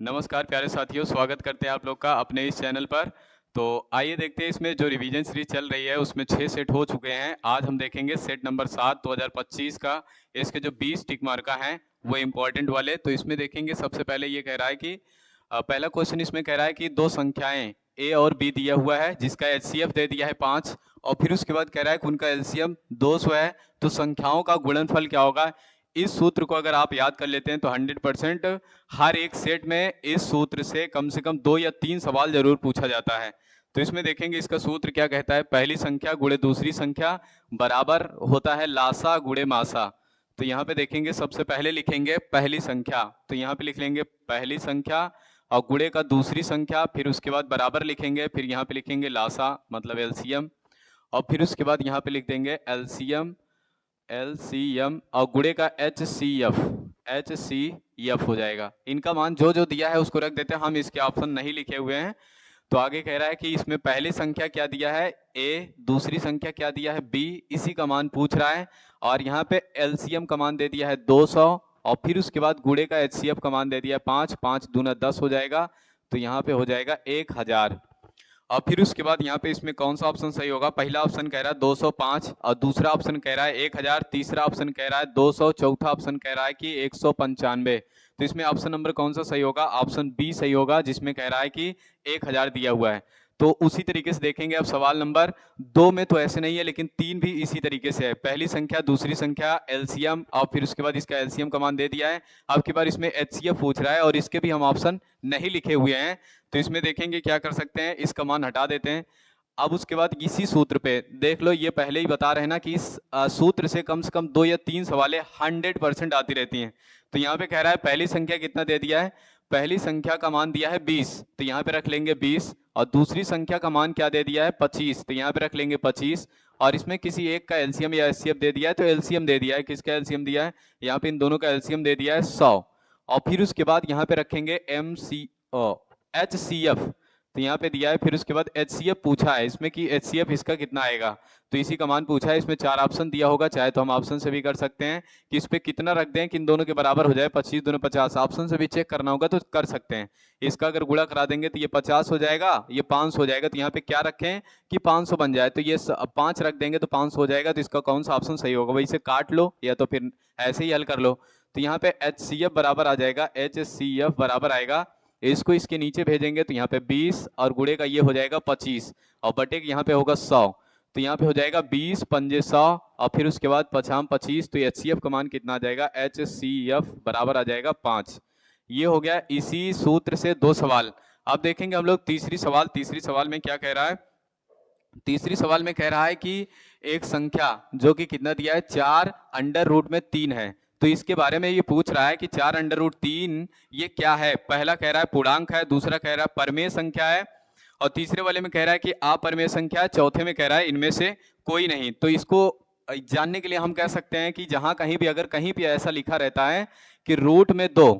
नमस्कार प्यारे साथियों, स्वागत करते हैं आप लोग का अपने इस चैनल पर। तो आइए देखते हैं इसमें जो रिवीजन सीरीज चल रही है उसमें 6 सेट हो चुके हैं। आज हम देखेंगे सेट नंबर 7 2025 का। इसके जो 20 टिक मार्का हैं वो इम्पोर्टेंट वाले। तो इसमें देखेंगे सबसे पहले ये कह रहा है कि पहला क्वेश्चन इसमें कह रहा है कि दो संख्याएं ए और बी दिया हुआ है जिसका एचसीएफ दे दिया है 5 और फिर उसके बाद कह रहा है कि उनका एलसीएम 200 है। तो संख्याओं का गुणनफल क्या होगा। इस सूत्र को अगर आप याद कर लेते हैं तो 100% हर एक सेट में इस सूत्र से कम 2 या 3 सवाल जरूर पूछा जाता है। तो इसमें देखेंगे इसका सूत्र क्या कहता है। पहली संख्या गुणे दूसरी संख्या बराबर होता है लासा गुणे मासा। तो यहाँ पे देखेंगे सबसे पहले लिखेंगे पहली संख्या, तो यहाँ पे लिख लेंगे पहली संख्या और गुणे का दूसरी संख्या, फिर उसके बाद बराबर लिखेंगे, फिर यहाँ पे लिखेंगे लासा मतलब एलसीएम और फिर उसके बाद यहाँ पे लिख देंगे एलसीएम और गुणे का एचसीएफ हो जाएगा। इनका मान जो जो दिया है उसको रख देते हैं, हम इसके ऑप्शन नहीं लिखे हुए हैं। तो आगे कह रहा है कि इसमें पहली संख्या क्या दिया है ए, दूसरी संख्या क्या दिया है बी, इसी का मान पूछ रहा है और यहाँ पे एलसीएम का मान दे दिया है 200 और फिर उसके बाद गुणे का एचसीएफ का मान दे दिया है 5, 5 दूना 10 हो जाएगा। तो यहाँ पे हो जाएगा 1000 और फिर उसके बाद यहाँ पे इसमें कौन सा ऑप्शन सही होगा। पहला ऑप्शन कह रहा है 205 और दूसरा ऑप्शन कह रहा है 1000, तीसरा ऑप्शन कह रहा है 200, चौथा ऑप्शन कह रहा है कि 195। तो इसमें ऑप्शन नंबर कौन सा सही होगा, ऑप्शन बी सही होगा जिसमें कह रहा है कि 1000 दिया हुआ है। तो उसी तरीके से देखेंगे अब सवाल नंबर 2 में तो ऐसे नहीं है लेकिन 3 भी इसी तरीके से है। पहली संख्या दूसरी संख्या एलसीएम और फिर उसके बाद इसका एलसीएम का मान दे दिया है। अब की बार इसमें एचसीएफ पूछ रहा है और इसके भी हम ऑप्शन नहीं लिखे हुए हैं। तो इसमें देखेंगे क्या कर सकते हैं, इसका मान हटा देते हैं। अब उसके बाद इसी सूत्र पे देख लो, ये पहले ही बता रहे हैं ना कि इस सूत्र से कम 2 या 3 सवालें 100% आती रहती हैं। तो यहाँ पे कह रहा है पहली संख्या कितना दे दिया है, पहली संख्या का मान दिया है 20, तो यहाँ पे रख लेंगे 20 और दूसरी संख्या का मान क्या दे दिया है 25, तो यहाँ पे रख लेंगे 25 और इसमें किसी एक का एलसीएम या एचसीएफ दे दिया है। तो एलसीएम दे दिया है, किसका एलसीएम दिया है, यहाँ पे इन दोनों का एलसीएम दे दिया है 100 और फिर उसके बाद यहाँ पे रखेंगे एचसीएफ, तो यहाँ पे दिया है। फिर उसके बाद एचसीएफ पूछा है इसमें कि एचसीएफ इसका कितना आएगा, तो इसी का मान पूछा है। इसमें 4 ऑप्शन दिया होगा, चाहे तो हम ऑप्शन से भी कर सकते हैं कि इस पे कितना रख दें कि इन दोनों के बराबर हो जाए। 25 दूनी 50, ऑप्शन से भी चेक करना होगा तो कर सकते हैं। इसका अगर गुणा करा देंगे तो ये 50 हो जाएगा, ये 500 हो जाएगा। तो यहाँ पे क्या रखें कि 500 बन जाए, तो ये 5 रख देंगे तो 500 हो जाएगा। तो इसका कौन सा ऑप्शन सही होगा, वही से काट लो या तो फिर ऐसे ही हल कर लो। तो यहाँ पे एचसीएफ बराबर आ जाएगा, एचसीएफ बराबर आएगा, इसको इसके नीचे भेजेंगे तो यहाँ पे 20 और गुणे का ये हो जाएगा 25 और बटे यहाँ पे होगा 100। तो यहाँ पे हो जाएगा 20 पंजे 100 और फिर उसके बाद 5 25, तो एचसीएफ का मान कितना आ जाएगा, एचसीएफ बराबर आ जाएगा 5। ये हो गया इसी सूत्र से 2 सवाल। अब देखेंगे हम लोग तीसरी सवाल में क्या कह रहा है। तीसरी सवाल में कह रहा है कि एक संख्या जो कि कितना दिया है 4 अंडर रूट में 3 है। तो इसके बारे में ये पूछ रहा है कि 4 अंडर रूट 3 ये क्या है। पहला कह रहा है पूर्णांक है, दूसरा कह रहा है परमेय संख्या है और तीसरे वाले में कह रहा है कि अपरमेय संख्या है, चौथे में कह रहा है इनमें से कोई नहीं। तो इसको जानने के लिए हम कह सकते हैं कि जहां कहीं भी अगर कहीं भी ऐसा लिखा रहता है कि रूट में 2,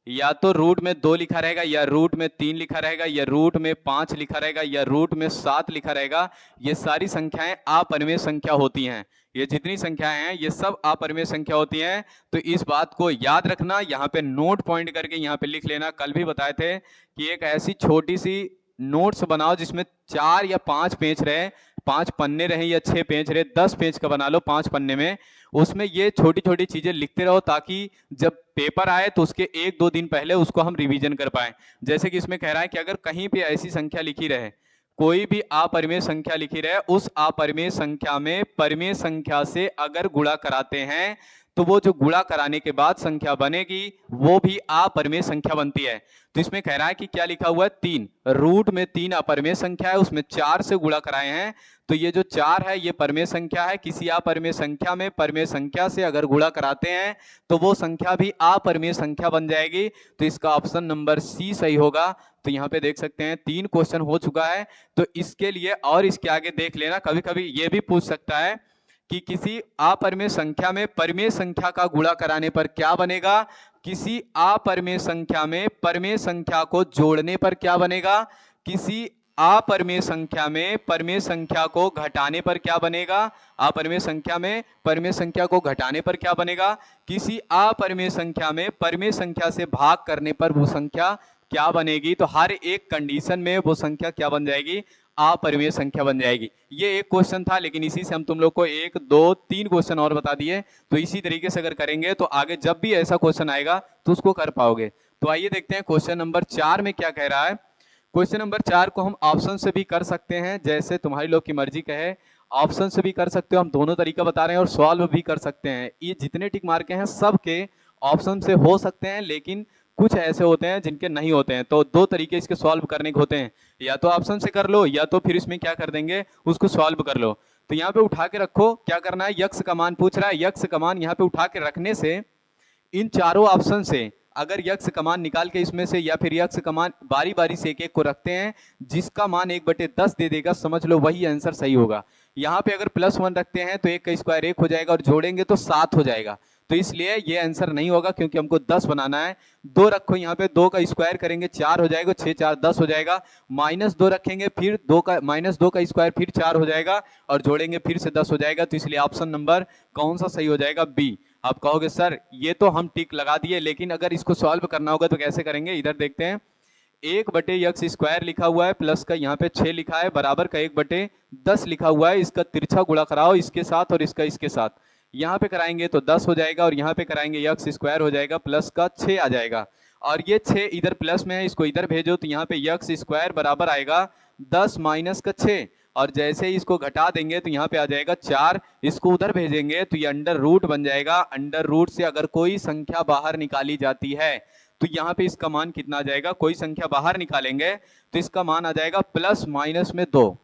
या तो रूट में 2 लिखा रहेगा या रूट में 3 लिखा रहेगा या रूट में 5 लिखा रहेगा या रूट में 7 लिखा रहेगा, ये सारी संख्याएं अपरिमेय संख्या होती हैं। ये जितनी संख्याएं हैं ये सब अपरिमेय संख्या होती हैं। तो इस बात को याद रखना, यहाँ पे नोट पॉइंट करके यहाँ पे लिख लेना। कल भी बताए थे कि एक ऐसी छोटी सी नोट्स बनाओ जिसमें 4 या 5 पेज रहे, 5 पन्ने रहे या 6 पेज रहे, 10 पेज का बना लो 5 पन्ने में। उसमें ये छोटी छोटी चीजें लिखते रहो ताकि जब पेपर आए तो उसके 1-2 दिन पहले उसको हम रिवीजन कर पाए। जैसे कि इसमें कह रहा है कि अगर कहीं पे ऐसी संख्या लिखी रहे, कोई भी अपरिमेय संख्या लिखी रहे, उस अपरिमेय संख्या में परिमेय संख्या से अगर गुणा कराते हैं तो वो जो गुणा कराने के बाद संख्या बनेगी वो भी अपरिमेय संख्या बनती है। तो इसमें कह रहा है कि क्या लिखा हुआ है 3, रूट में 3 अपरिमेय संख्या है, उसमें 4 से गुणा कराए हैं। तो ये जो 4 है ये परिमेय संख्या है। किसी अपरिमेय संख्या में परिमेय संख्या से अगर गुणा कराते हैं तो वो संख्या भी अपरिमेय संख्या बन जाएगी। तो इसका ऑप्शन नंबर सी सही होगा। तो यहाँ पे देख सकते हैं 3 क्वेश्चन हो चुका है। तो इसके लिए और इसके आगे देख लेना, कभी कभी ये भी पूछ सकता है कि किसी अपरिमेय संख्या में परिमेय संख्या का गुणा कराने पर क्या बनेगा, किसी अपरिमेय संख्या में परिमेय संख्या को जोड़ने पर क्या बनेगा, किसी अपरिमेय संख्या में परिमेय संख्या को घटाने पर क्या बनेगा, अपरिमेय संख्या में परिमेय संख्या को घटाने पर क्या बनेगा, किसी अपरिमेय संख्या में परिमेय संख्या से भाग करने पर वो संख्या क्या बनेगी, तो हर एक कंडीशन में वो संख्या क्या बन जाएगी, अपरिमेय संख्या बन जाएगी। ये एक क्वेश्चन था, लेकिन इसी से हम तुम लोग को 1 2 3 क्वेश्चन और बता दिए। तो इसी तरीके से अगर करेंगे तो आगे जब भी ऐसा क्वेश्चन आएगा तो उसको कर पाओगे। तो आइए देखते हैं क्वेश्चन नंबर 4 में क्या कह रहा है। क्वेश्चन नंबर 4 को हम ऑप्शन से भी कर सकते हैं, जैसे तुम्हारी लोग की मर्जी कहे, ऑप्शन से भी कर सकते हो, हम दोनों तरीका बता रहे हैं, और सॉल्व भी कर सकते हैं। ये जितने टिक मार्के हैं सब के ऑप्शन से हो सकते हैं, लेकिन कुछ ऐसे होते हैं जिनके नहीं होते हैं। तो दो तरीके इसके सॉल्व करने के होते हैं, या तो ऑप्शन से कर लो या तो फिर इसमें क्या कर देंगे, उसको सॉल्व कर लो। तो यहाँ पे उठा के रखो, क्या करना है, यक्स का मान पूछ रहा है, यक्स का मान यहाँ पे उठा के रखने से इन चारों ऑप्शन से अगर यक्स का मान निकाल के इसमें से, या फिर यक्स का मान बारी बारी से एक एक को रखते हैं, जिसका मान 1/10 दे देगा, समझ लो वही आंसर सही होगा। यहाँ पे अगर +1 रखते हैं तो 1 का स्क्वायर 1 हो जाएगा, और जोड़ेंगे तो 7 हो जाएगा। तो इसलिए ये आंसर नहीं होगा, क्योंकि हमको 10 बनाना है। 2 रखो यहाँ पे, 2 का स्क्वायर करेंगे 4 हो जाएगा, 6 4 10 हो जाएगा। -2 रखेंगे, फिर -2 का स्क्वायर फिर 4 हो जाएगा, और जोड़ेंगे फिर से 10 हो जाएगा। तो इसलिए ऑप्शन नंबर कौन सा सही हो जाएगा, बी। आप कहोगे सर ये तो हम टिक लगा दिए, लेकिन अगर इसको सॉल्व करना होगा तो कैसे करेंगे, इधर देखते हैं। 1/x² लिखा हुआ है, प्लस का यहाँ पे 6 लिखा है, बराबर का 1/10 लिखा हुआ है। इसका तिरछा गुणा कराओ इसके साथ और इसका इसके साथ, यहाँ पे कराएंगे तो 10 हो जाएगा, और यहाँ पे कराएंगे x² हो जाएगा, प्लस का 6 आ जाएगा। और ये 6 इधर प्लस में है, इसको इधर भेजो तो यहाँ पे x² बराबर आएगा 10 माइनस का 6, और जैसे ही इसको घटा देंगे तो यहाँ पे आ जाएगा 4। इसको उधर भेजेंगे तो ये अंडर रूट बन जाएगा। अंडर रूट से अगर कोई संख्या बाहर निकाली जाती है तो यहाँ पे इसका मान कितना आ जाएगा, कोई संख्या बाहर निकालेंगे तो इसका मान आ जाएगा +-2।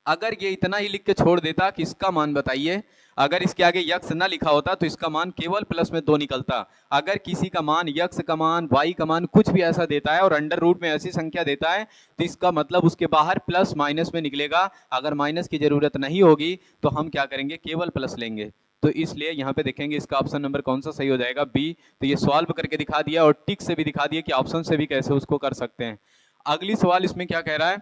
अगर ये इतना ही लिख के छोड़ देता कि इसका मान बताइए, अगर इसके आगे यक्स ना लिखा होता तो इसका मान केवल +2 निकलता। अगर किसी का मान, यक्स का मान, वाई का मान कुछ भी ऐसा देता है और अंडर रूट में ऐसी संख्या देता है, तो इसका मतलब उसके बाहर प्लस माइनस में निकलेगा। अगर माइनस की जरूरत नहीं होगी तो हम क्या करेंगे, केवल प्लस लेंगे। तो इसलिए यहाँ पे देखेंगे इसका ऑप्शन नंबर कौन सा सही हो जाएगा, बी। तो ये सॉल्व करके दिखा दिया, और टिक से भी दिखा दिया कि ऑप्शन से भी कैसे उसको कर सकते हैं। अगली सवाल इसमें क्या कह रहा है,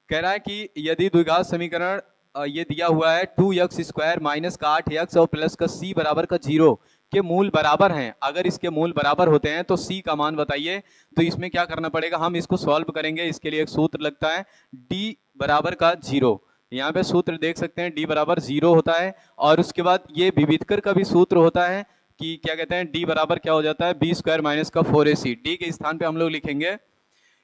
कह रहा है कि यदि द्विघात समीकरण ये दिया हुआ है 2x² माइनस का 8x और प्लस का c बराबर का 0 के मूल बराबर हैं, अगर इसके मूल बराबर होते हैं तो c का मान बताइए। तो इसमें क्या करना पड़ेगा, हम इसको सॉल्व करेंगे। इसके लिए एक सूत्र लगता है d बराबर का 0। यहाँ पे सूत्र देख सकते हैं, d बराबर 0 होता है। और उसके बाद ये विविधकर का भी सूत्र होता है कि क्या कहते हैं, d बराबर क्या हो जाता है, b² माइनस का 4ac। d के स्थान पे हम लोग लिखेंगे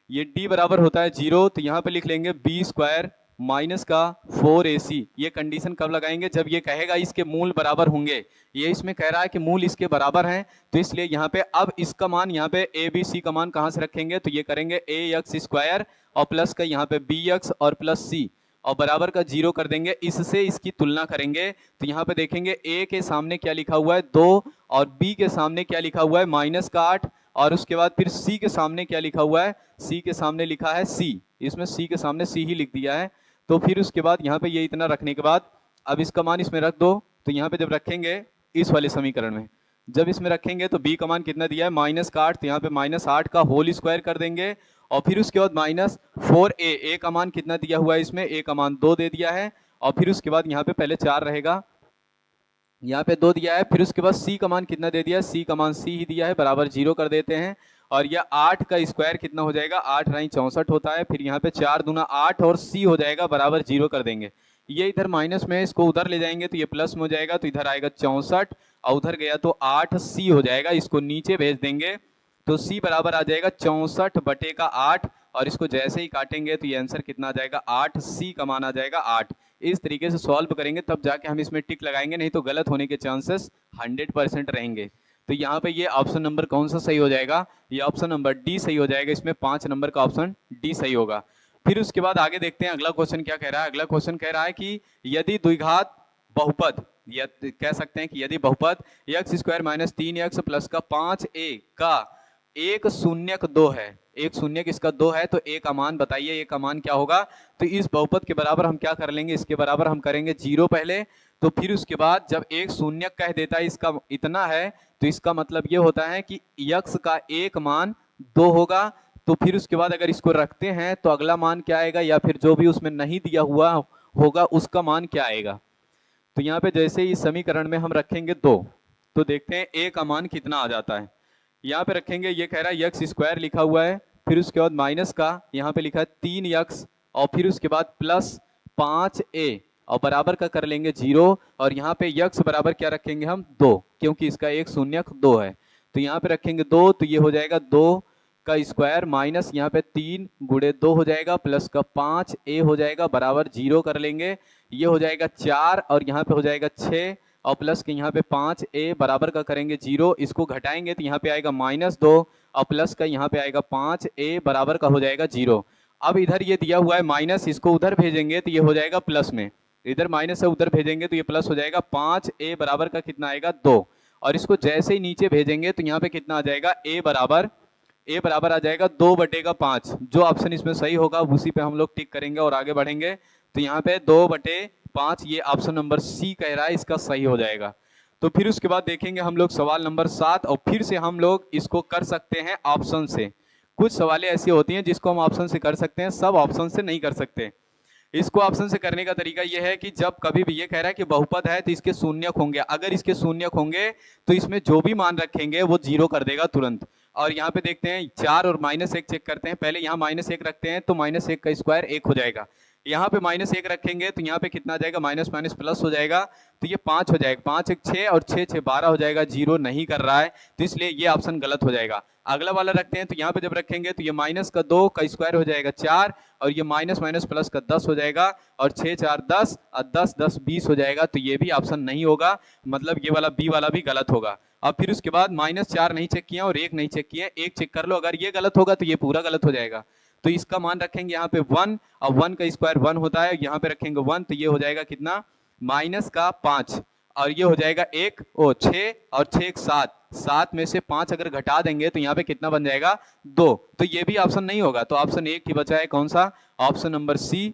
ये d बराबर होता है 0, तो यहाँ पे लिख लेंगे b² माइनस का 4ac। ये कंडीशन कब लगाएंगे, जब ये कहेगा इसके मूल बराबर होंगे। ये इसमें कह रहा है कि मूल इसके बराबर हैं, तो इसलिए यहाँ पे अब इसका मान, यहाँ पे a b c का मान कहाँ से रखेंगे, तो ये करेंगे ax² और प्लस का यहाँ पे bx और प्लस c, और बराबर का 0 कर देंगे। इससे इसकी तुलना करेंगे तो यहाँ पे देखेंगे a के सामने क्या लिखा हुआ है 2, और b के सामने क्या लिखा हुआ है -8, और उसके बाद फिर c के सामने क्या लिखा हुआ है, c के सामने लिखा है c। इसमें c के सामने c ही लिख दिया है। तो फिर उसके बाद यहाँ पे ये इतना रखने के बाद अब इसका मान इसमें रख दो। तो यहाँ पे जब रखेंगे इस वाले समीकरण में, जब इसमें रखेंगे तो b का मान कितना दिया है -8, तो यहाँ पे -8 का होल स्क्वायर कर देंगे। और फिर उसके बाद -4a, a का मान कितना दिया हुआ है इसमें, a का मान 2 दे दिया है। और फिर उसके बाद यहाँ पे पहले 4 रहेगा, यहाँ पे 2 दिया है। फिर उसके बाद c का मान कितना दे दिया है, c का मान c ही दिया है, बराबर 0 कर देते हैं। और यह 8 का स्क्वायर कितना हो जाएगा, 8 राई 64 होता है। फिर यहाँ पे 4 दूना 8 और c हो जाएगा, बराबर 0 कर देंगे। ये इधर माइनस में है, इसको उधर ले जाएंगे तो ये प्लस में हो जाएगा, तो इधर आएगा 64 और उधर गया तो 8c हो जाएगा। इसको नीचे भेज देंगे तो c बराबर आ जाएगा 64/8, और इसको जैसे ही काटेंगे तो ये आंसर कितना आ जाएगा, 8c का मान आ जाएगा 8। इस तरीके से सॉल्व करेंगे तब जाके हम इसमें टिक लगाएंगे, नहीं तो गलत होने के चांसेस 100% रहेंगे। तो यहाँ पे ये ऑप्शन नंबर कौन सा सही हो जाएगा, ये ऑप्शन नंबर डी सही हो जाएगा। इसमें 5 नंबर का ऑप्शन डी सही होगा। फिर उसके बाद आगे देखते हैं अगला क्वेश्चन क्या कह रहा है। अगला क्वेश्चन कह रहा है कि यदि द्विघात बहुपद, या कह सकते हैं कि यदि बहुपद x² माइनस 3x प्लस का 5a का एक शून्यक 2 है, एक शून्यक इसका 2 है, तो a का मान बताइए, a का मान क्या होगा। तो इस बहुपद के बराबर हम क्या कर लेंगे, इसके बराबर हम करेंगे 0 पहले। तो फिर उसके बाद जब एक शून्यक कह देता है इसका इतना है, तो इसका मतलब ये होता है कि x का एक मान 2 होगा। तो फिर उसके बाद अगर इसको रखते हैं तो अगला मान क्या आएगा, या फिर जो भी उसमें नहीं दिया हुआ होगा उसका मान क्या आएगा। तो यहाँ पे जैसे ही समीकरण में हम रखेंगे 2, तो देखते हैं a का मान कितना आ जाता है। यहाँ पे रखेंगे, ये कह रहा है x² लिखा हुआ है, फिर उसके बाद माइनस का यहाँ पे लिखा है 3x और फिर उसके बाद प्लस 5a और बराबर का कर लेंगे 0 और यहाँ पे x बराबर क्या रखेंगे हम 2, क्योंकि इसका एक शून्यक 2 है तो यहाँ पे रखेंगे 2, तो ये हो जाएगा 2 का स्क्वायर माइनस यहाँ पे 3 गुणे 2 हो जाएगा प्लस का 5a हो जाएगा बराबर 0 कर लेंगे, ये हो जाएगा 4 और यहाँ पे हो जाएगा 6 और प्लस के यहाँ पे 5a बराबर का करेंगे 0, इसको घटाएंगे तो यहाँ पे आएगा -2 और प्लस का यहाँ पे आएगा 5a बराबर का हो जाएगा 0। अब इधर ये दिया हुआ है माइनस, इसको उधर भेजेंगे तो ये हो जाएगा प्लस में, इधर माइनस से उधर भेजेंगे तो ये प्लस हो जाएगा 5a बराबर का कितना आएगा 2 और इसको जैसे ही नीचे भेजेंगे तो यहाँ पे कितना आ जाएगा a बराबर आ जाएगा 2/5। जो ऑप्शन इसमें सही होगा उसी पे हम लोग टिक करेंगे और आगे बढ़ेंगे। तो यहाँ पे 2/5 ये ऑप्शन नंबर सी कह रहा है, इसका सही हो जाएगा। तो फिर उसके बाद देखेंगे हम लोग सवाल नंबर 7 और फिर से हम लोग इसको कर सकते हैं ऑप्शन से। कुछ सवालें ऐसी होती हैं जिसको हम ऑप्शन से कर सकते हैं, सब ऑप्शन से नहीं कर सकते। इसको ऑप्शन से करने का तरीका यह है कि जब कभी भी ये कह रहा है कि बहुपद है तो इसके शून्यक होंगे, अगर इसके शून्यक होंगे तो इसमें जो भी मान रखेंगे वो 0 कर देगा तुरंत। और यहाँ पे देखते हैं 4 और -1 चेक करते हैं, पहले यहाँ -1 रखते हैं तो -1 का स्क्वायर 1 हो जाएगा, यहाँ पे -1 रखेंगे तो यहाँ पे कितना आ जाएगा माइनस माइनस प्लस हो जाएगा तो ये 5 हो जाएगा, 5 1 6 और 6 6 12 हो जाएगा, 0 नहीं कर रहा है तो इसलिए ये ऑप्शन गलत हो जाएगा। अगला वाला रखते हैं तो यहाँ पे जब रखेंगे तो ये -2 का स्क्वायर हो जाएगा 4 और ये माइनस माइनस प्लस का 10 हो जाएगा और 6 4 10 और 10 10 20 हो जाएगा, तो ये भी ऑप्शन नहीं होगा, मतलब ये वाला बी वाला भी गलत होगा। अब फिर उसके बाद -4 नहीं चेक किया और 1 नहीं चेक किया, 1 चेक कर लो, अगर ये गलत होगा तो ये पूरा गलत हो जाएगा। तो इसका मान रखेंगे यहाँ पे 1 और 1 का स्क्वायर 1 होता है, यहाँ पे रखेंगे 1 तो ये हो जाएगा कितना -5 और ये हो जाएगा 6 और 6 7, 7 में से 5 अगर घटा देंगे तो यहाँ पे कितना बन जाएगा 2, तो ये भी ऑप्शन नहीं होगा। तो ऑप्शन 1 ही बचा है, कौन सा? ऑप्शन नंबर सी,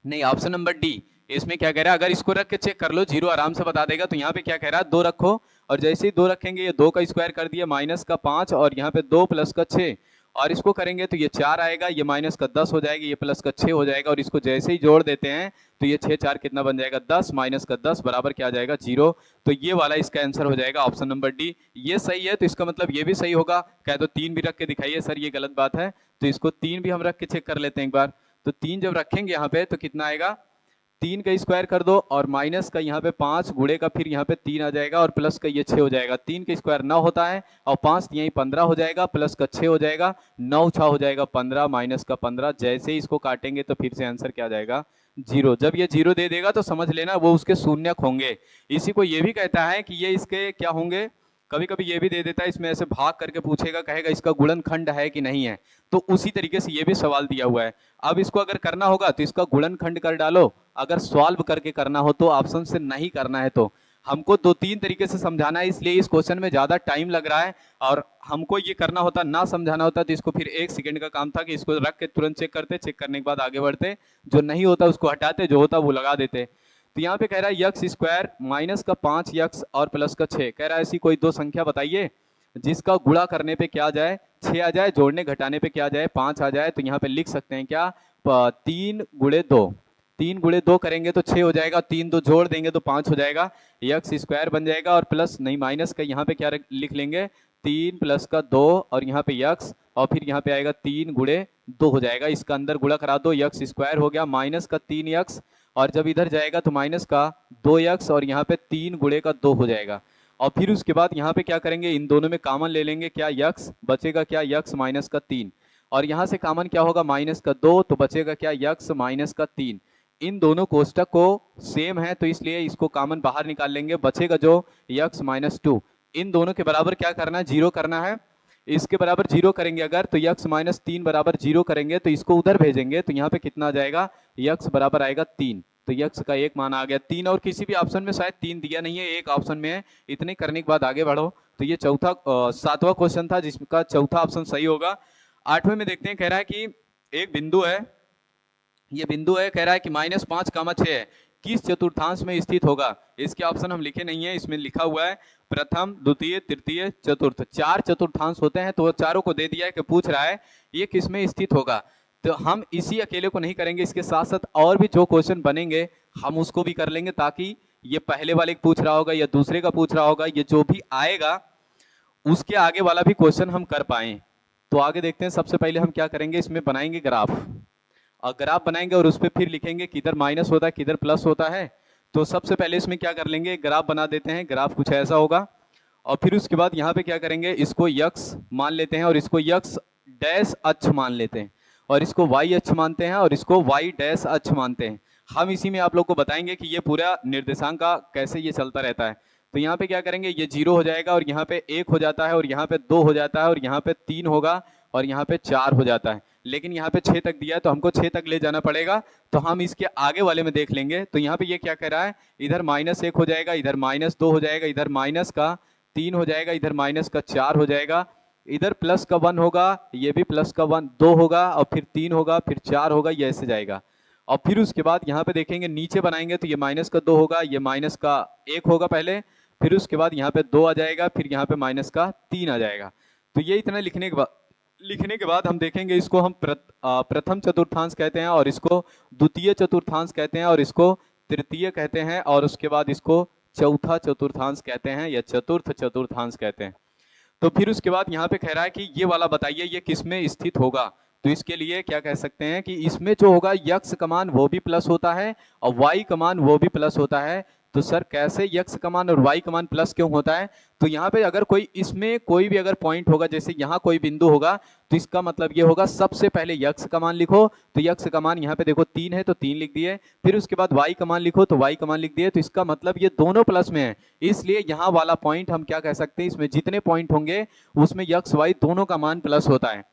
नहीं ऑप्शन नंबर डी। इसमें क्या कह रहा है, अगर इसको रख के चेक कर लो 0 आराम से बता देगा। तो यहाँ पे क्या कह रहा है 2 रखो और जैसे ही 2 रखेंगे ये 2 का स्क्वायर कर दिया -5 और यहाँ पे 2 प्लस का 6 और इसको करेंगे तो ये 4 आएगा, ये -10 हो जाएगा, ये प्लस का 6 हो जाएगा और इसको जैसे ही जोड़ देते हैं तो ये 6 4 कितना बन जाएगा 10 -10 बराबर क्या आ जाएगा 0। तो ये वाला इसका आंसर हो जाएगा ऑप्शन नंबर डी। ये सही है तो इसका मतलब ये भी सही होगा। कह दो 3 भी रख के दिखाइए सर, ये गलत बात है, तो इसको 3 भी हम रख के चेक कर लेते हैं एक बार। तो 3 जब रखेंगे यहाँ पे तो कितना आएगा, 3 का स्क्वायर कर दो और माइनस का यहाँ पे 5 गुणे का फिर यहाँ पे 3 आ जाएगा और प्लस का ये 6 हो जाएगा। 3 का स्क्वायर 9 होता है और 5 यहीं 15 हो जाएगा, प्लस का 6 हो जाएगा, 9 6 हो जाएगा 15 माइनस का 15। जैसे ही इसको काटेंगे तो फिर से आंसर क्या आ जाएगा 0। जब ये 0 दे देगा तो समझ लेना वो उसके शून्यक होंगे। इसी को ये भी कहता है कि ये इसके क्या होंगे, कभी कभी ये भी दे देता है, इसमें ऐसे भाग करके पूछेगा, कहेगा इसका गुणनखंड है कि नहीं है, तो उसी तरीके से ये भी सवाल दिया हुआ है। अब इसको अगर करना होगा तो इसका गुणनखंड कर डालो, अगर सॉल्व करके करना हो तो, ऑप्शन से नहीं करना है तो। हमको 2-3 तरीके से समझाना है, इसलिए इस क्वेश्चन में ज्यादा टाइम लग रहा है और हमको ये करना होता, ना समझाना होता तो इसको फिर 1 सेकंड का काम था कि इसको रख के तुरंत चेक करते, चेक करने के बाद आगे बढ़ते, जो नहीं होता उसको हटाते, जो होता वो लगा देते। तो यहाँ पे कह रहा है यक्स स्क्वायर माइनस का 5 यक्स और प्लस का 6, कह रहा है ऐसी कोई 2 संख्या बताइए जिसका गुणा करने पे क्या आ जाए 6 आ जाए, जोड़ने घटाने पे क्या आ जाए 5 आ जाए। तो यहाँ पे लिख सकते हैं क्या 3 गुणे 2, 3 गुणे 2 करेंगे तो 6 हो जाएगा, 3 2 जोड़ देंगे तो 5 हो जाएगा, यक्स स्क्वायर बन जाएगा और प्लस नहीं माइनस का यहाँ पे क्या लिख लेंगे 3 प्लस का 2 और यहाँ पे यक्स और फिर यहाँ पे आएगा 3 गुणे 2 हो जाएगा, इसका अंदर गुणा करा दो, यक्स स्क्वायर हो गया माइनस का 3 यक्स और जब इधर जाएगा तो माइनस का 2 यक्स और यहाँ पे 3 गुणे का 2 हो जाएगा। और फिर उसके बाद यहाँ पे क्या करेंगे, इन दोनों में कॉमन ले लेंगे, क्या यक्स बचेगा, क्या यक्स माइनस का 3 और यहाँ से कॉमन क्या होगा माइनस का 2 तो बचेगा क्या यक्स माइनस का 3। इन दोनों कोष्टक को सेम है तो इसलिए इसको कॉमन बाहर निकाल लेंगे, बचेगा जो यक्स माइनस 2। इन दोनों के बराबर क्या करना है 0 करना है, इसके बराबर 0 करेंगे अगर तो यक्स माइनस 3 बराबर 0 करेंगे तो इसको उधर भेजेंगे तो यहाँ पे कितना आ जाएगा यक्स बराबर आएगा 3, तो यक्स का 1 मान आ गया 3 और किसी भी ऑप्शन में शायद 3 दिया नहीं है, एक ऑप्शन में है। इतने करने के बाद आगे बढ़ो। तो ये चौथा 7वां क्वेश्चन था जिसका चौथा ऑप्शन सही होगा। 8वें में देखते हैं, कह रहा है कि एक बिंदु है, ये बिंदु है, कह रहा है कि -5, 6 है, किस चतुर्थांश में स्थित होगा। इसके ऑप्शन हम लिखे नहीं है, इसमें लिखा हुआ है प्रथम द्वितीय तृतीय चतुर्थ, 4 चतुर्थांश होते हैं तो वो चारों को दे दिया है कि पूछ रहा है ये किस में स्थित होगा। तो हम इसी अकेले को नहीं करेंगे, इसके साथ साथ और भी जो क्वेश्चन बनेंगे हम उसको भी कर लेंगे, ताकि ये पहले वाले का पूछ रहा होगा या दूसरे का पूछ रहा होगा, ये जो भी आएगा उसके आगे वाला भी क्वेश्चन हम कर पाए। तो आगे देखते हैं। सबसे पहले हम क्या करेंगे, इसमें बनाएंगे ग्राफ, और ग्राफ बनाएंगे और उस पर फिर लिखेंगे किधर माइनस होता है किधर प्लस होता है। तो सबसे पहले इसमें क्या कर लेंगे, ग्राफ बना देते हैं। ग्राफ कुछ ऐसा होगा, और फिर उसके बाद यहाँ पे क्या करेंगे, इसको यक्स मान लेते हैं और इसको यक्स डैश अक्ष मान लेते हैं, और इसको वाई अक्ष मानते हैं और इसको वाई डैश अक्ष मानते हैं। हम इसी में आप लोग को बताएंगे कि ये पूरा निर्देशांक का कैसे ये चलता रहता है। तो यहाँ पे क्या करेंगे, ये 0 हो जाएगा और यहाँ पे 1 हो जाता है और यहाँ पे 2 हो जाता है और यहाँ पे 3 होगा और यहाँ पे 4 हो जाता है। लेकिन यहाँ पे 6 तक दिया है तो हमको 6 तक ले जाना पड़ेगा। तो हम इसके आगे वाले में देख लेंगे। तो यहाँ पे ये क्या कह रहा है, इधर -1 हो जाएगा, इधर -2 हो जाएगा, इधर माइनस का 3 हो जाएगा, इधर माइनस का 4 हो जाएगा, इधर प्लस का 1 होगा, ये भी प्लस का 2 होगा और फिर 3 होगा, फिर 4 होगा, ये ऐसे जाएगा। और फिर उसके बाद यहाँ पे देखेंगे नीचे बनाएंगे तो ये माइनस का 2 होगा, ये माइनस का 1 होगा पहले, फिर उसके बाद यहाँ पे 2 आ जाएगा, फिर यहाँ पे माइनस का 3 आ जाएगा। तो ये इतना लिखने के बाद हम देखेंगे, इसको हम प्रथम चतुर्थांश कहते हैं और इसको द्वितीय चतुर्थांश कहते हैं और इसको तृतीय कहते हैं और उसके बाद इसको चौथा चतुर्थांश कहते हैं या चतुर्थ चतुर्थांश कहते हैं। तो फिर उसके बाद यहाँ पे कह रहा है कि ये वाला बताइए ये किस में स्थित होगा। तो इसके लिए क्या कह सकते हैं कि इसमें जो होगा यक्स का मान वो भी प्लस होता है और वाई का मान वो भी प्लस होता है। तो सर कैसे यक्स का मान और वाई का मान प्लस क्यों होता है? तो यहाँ पे अगर कोई इसमें कोई भी अगर पॉइंट होगा, जैसे यहाँ कोई बिंदु होगा, तो इसका मतलब ये होगा सबसे पहले यक्स का मान लिखो। तो यक्स का मान यहाँ पे देखो 3 है तो 3 लिख दिए, फिर उसके बाद वाई का मान लिखो तो वाई का मान लिख दिए। तो इसका मतलब ये दोनों प्लस में है, इसलिए यहाँ वाला पॉइंट हम क्या कह सकते हैं, इसमें जितने पॉइंट होंगे उसमें यक्स वाई दोनों का मान प्लस होता है।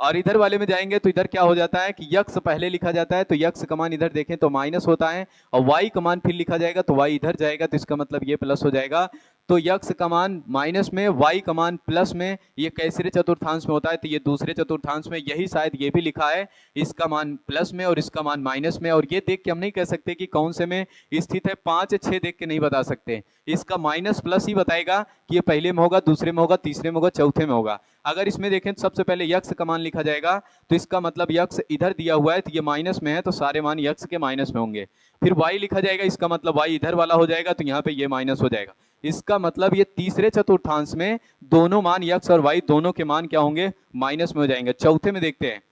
और इधर वाले में जाएंगे तो इधर क्या हो जाता है कि यक्स पहले लिखा जाता है, तो यक्स का मान इधर देखें तो माइनस होता है और वाई का मान फिर लिखा जाएगा तो वाई इधर जाएगा, तो इसका मतलब ये प्लस हो जाएगा। तो यक्स का मान माइनस में, वाई का मान प्लस में, ये कैसरे चतुर्थांश में होता है तो ये दूसरे चतुर्थांश में, यही शायद ये भी लिखा है, इसका मान प्लस में और इसका मान माइनस में। और ये देख के हम नहीं कह सकते कि कौन से में स्थित है, 5 6 देख के नहीं बता सकते, इसका माइनस प्लस ही बताएगा कि ये पहले में होगा, दूसरे में होगा, तीसरे में होगा, चौथे में होगा। अगर इसमें देखें तो सबसे पहले यक्स का मान लिखा जाएगा, तो इसका मतलब यक्स इधर दिया हुआ है तो ये माइनस में है तो सारे मान यक्स के माइनस में होंगे। फिर वाई लिखा जाएगा, इसका मतलब वाई इधर वाला हो जाएगा तो यहाँ पे ये माइनस हो जाएगा। इसका मतलब ये तीसरे चतुर्थांश में दोनों मान यक्स और वाई दोनों के मान क्या होंगे, माइनस में हो जाएंगे। चौथे में देखते हैं,